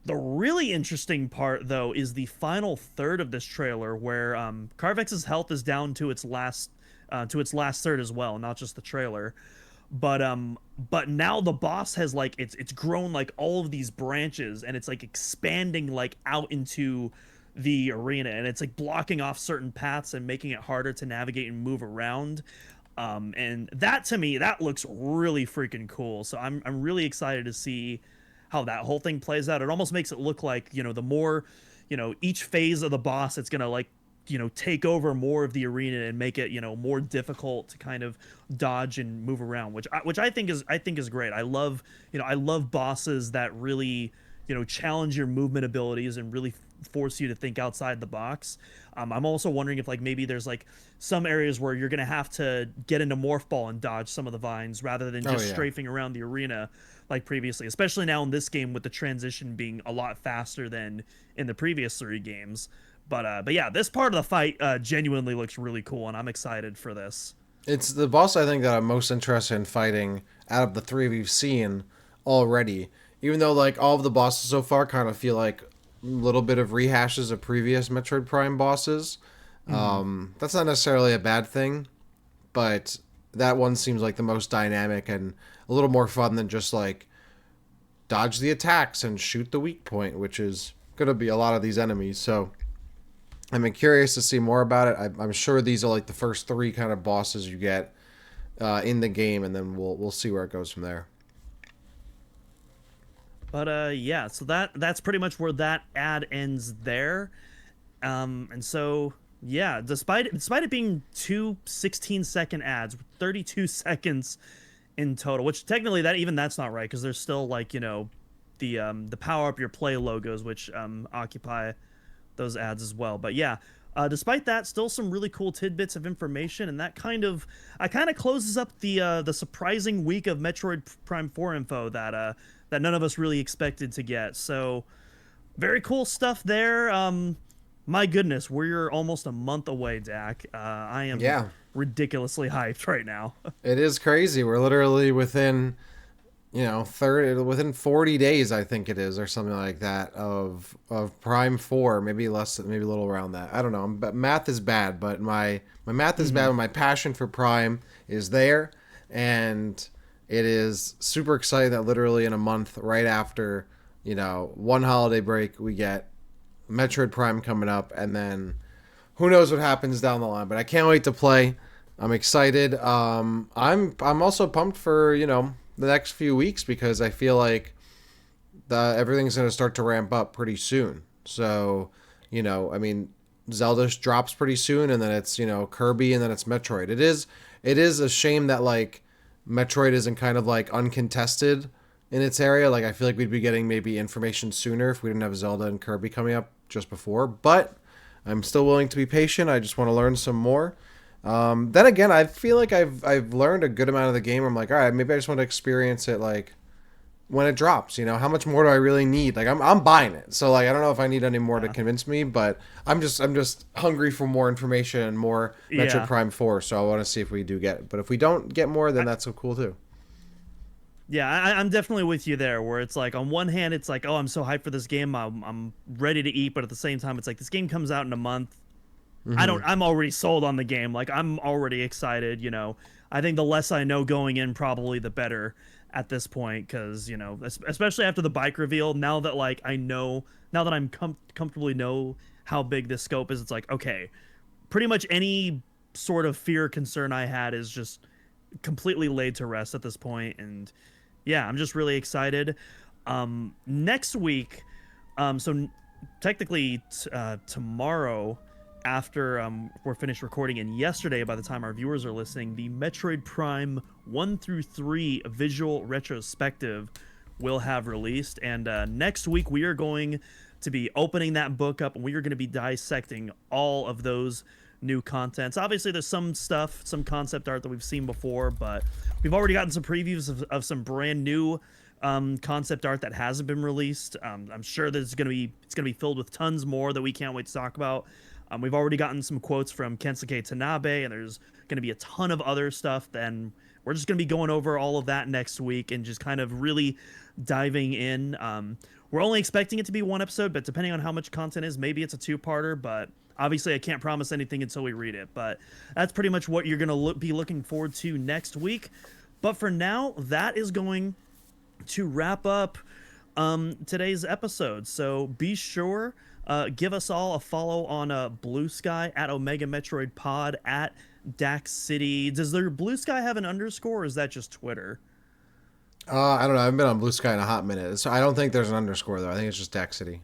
The really interesting part, though, is the final third of this trailer, where Carvex's health is down to its last third as well, not just the trailer. But now the boss has like it's grown like all of these branches, and it's like expanding like out into the arena, and it's like blocking off certain paths and making it harder to navigate and move around. And that, to me, that looks really freaking cool. So I'm really excited to see how that whole thing plays out. It almost makes it look like, the more, each phase of the boss, it's going to like, take over more of the arena and make it, more difficult to kind of dodge and move around, which I think is great. I love bosses that really, challenge your movement abilities and really force you to think outside the box. I'm also wondering if like maybe there's like some areas where you're gonna have to get into Morph Ball and dodge some of the vines rather than just strafing around the arena like previously, especially now in this game with the transition being a lot faster than in the previous 3 games. But yeah, this part of the fight genuinely looks really cool, and I'm excited for this. It's the boss I think that I'm most interested in fighting out of the 3 we've seen already. Even though like all of the bosses so far kind of feel like a little bit of rehashes of previous Metroid Prime bosses. That's not necessarily a bad thing, but that one seems like the most dynamic and a little more fun than just like dodge the attacks and shoot the weak point, which is going to be a lot of these enemies. So I'm curious to see more about it. I'm sure these are like the first 3 kind of bosses you get in the game, and then we'll see where it goes from there. But yeah, so that's pretty much where that ad ends there. And so yeah, despite it being 2 16-second ads, 32 seconds in total, which technically that's not right, because there's still like the power up your play logos, which occupy those ads as well. But yeah, despite that, still some really cool tidbits of information, and that kind of closes up the surprising week of Metroid Prime 4 info that that none of us really expected to get. So very cool stuff there. My goodness, we're almost a month away, Dak. I am ridiculously hyped right now. It is crazy. We're literally within, within 40 days, I think it is, or something like that, of Prime 4, maybe less, maybe a little around that. I don't know. But math is bad, but my math is bad, but my passion for Prime is there, and it is super exciting that literally in a month, right after, one holiday break, we get Metroid Prime coming up, and then who knows what happens down the line. But I can't wait to play. I'm excited. I'm also pumped for the next few weeks, because I feel like everything's going to start to ramp up pretty soon. So Zelda drops pretty soon, and then it's Kirby, and then it's Metroid. It is a shame that like Metroid isn't kind of like uncontested in its area. Like I feel like we'd be getting maybe information sooner if we didn't have Zelda and Kirby coming up just before, but I'm still willing to be patient. I just want to learn some more. Then again, I feel like I've learned a good amount of the game. I'm like, all right, maybe I just want to experience it like when it drops. How much more do I really need? Like I'm buying it, so like I don't know if I need any more to convince me, but I'm just hungry for more information and more Metroid Prime 4. So I want to see if we do get it. But if we don't get more, then that's so cool too. Yeah, I'm definitely with you there, where it's like, on one hand, it's like, oh, I'm so hyped for this game, I'm ready to eat, but at the same time, it's like, this game comes out in a month. I'm already sold on the game. Like, I'm already excited, I think the less I know going in, probably the better at this point, because, especially after the bike reveal, now that, like, now that I'm comfortably know how big this scope is, it's like, okay, pretty much any sort of fear or concern I had is just completely laid to rest at this point, and yeah, I'm just really excited. Next week, so technically tomorrow, after we're finished recording, and yesterday by the time our viewers are listening, the Metroid Prime 1 through 3 visual retrospective will have released, and next week we are going to be opening that book up, and we are going to be dissecting all of those new contents. Obviously there's some stuff, some concept art that we've seen before, but we've already gotten some previews of some brand new concept art that hasn't been released. I'm sure that it's gonna be filled with tons more that we can't wait to talk about. We've already gotten some quotes from Kensuke Tanabe, and there's gonna be a ton of other stuff. Then we're just gonna be going over all of that next week and just kind of really diving in. We're only expecting it to be one episode, but depending on how much content is, maybe it's a two-parter, but obviously, I can't promise anything until we read it, but that's pretty much what you're going to be looking forward to next week. But for now, that is going to wrap up today's episode. So be sure, give us all a follow on Blue Sky, at Omega Metroid Pod, at Dax City. Does their Blue Sky have an underscore, or is that just Twitter? I don't know. I haven't been on Blue Sky in a hot minute. So I don't think there's an underscore, though. I think it's just Dax City.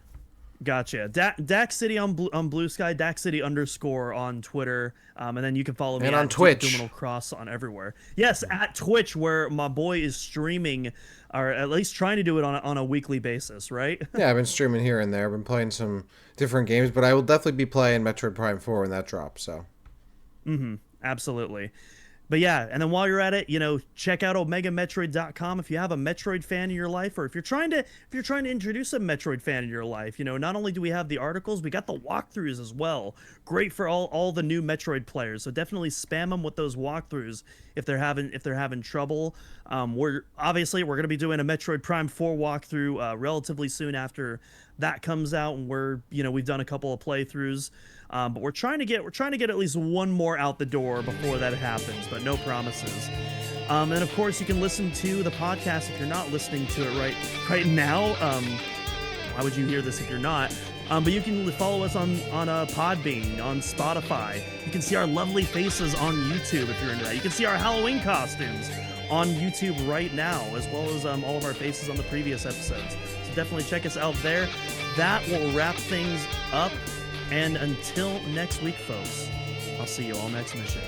Gotcha. Dax City on Blue Sky, Dax City _ on Twitter, and then you can follow me and at on Twitch. Duminal Cross on everywhere. Yes, at Twitch, where my boy is streaming, or at least trying to do it on a weekly basis, right? Yeah, I've been streaming here and there. I've been playing some different games, but I will definitely be playing Metroid Prime 4 when that drops. So. Absolutely. But yeah, and then while you're at it, check out OmegaMetroid.com if you have a Metroid fan in your life, or if you're trying to introduce a Metroid fan in your life. Not only do we have the articles, we got the walkthroughs as well. Great for all the new Metroid players. So definitely spam them with those walkthroughs if they're having trouble. We're going to be doing a Metroid Prime 4 walkthrough relatively soon after that comes out, and we've done a couple of playthroughs. But we're trying to get at least one more out the door before that happens, but no promises. And of course, you can listen to the podcast if you're not listening to it right now. Why would you hear this if you're not? But you can follow us on Podbean, on Spotify. You can see our lovely faces on YouTube if you're into that. You can see our Halloween costumes on YouTube right now, as well as all of our faces on the previous episodes. So definitely check us out there. That will wrap things up. And until next week, folks, I'll see you all next mission.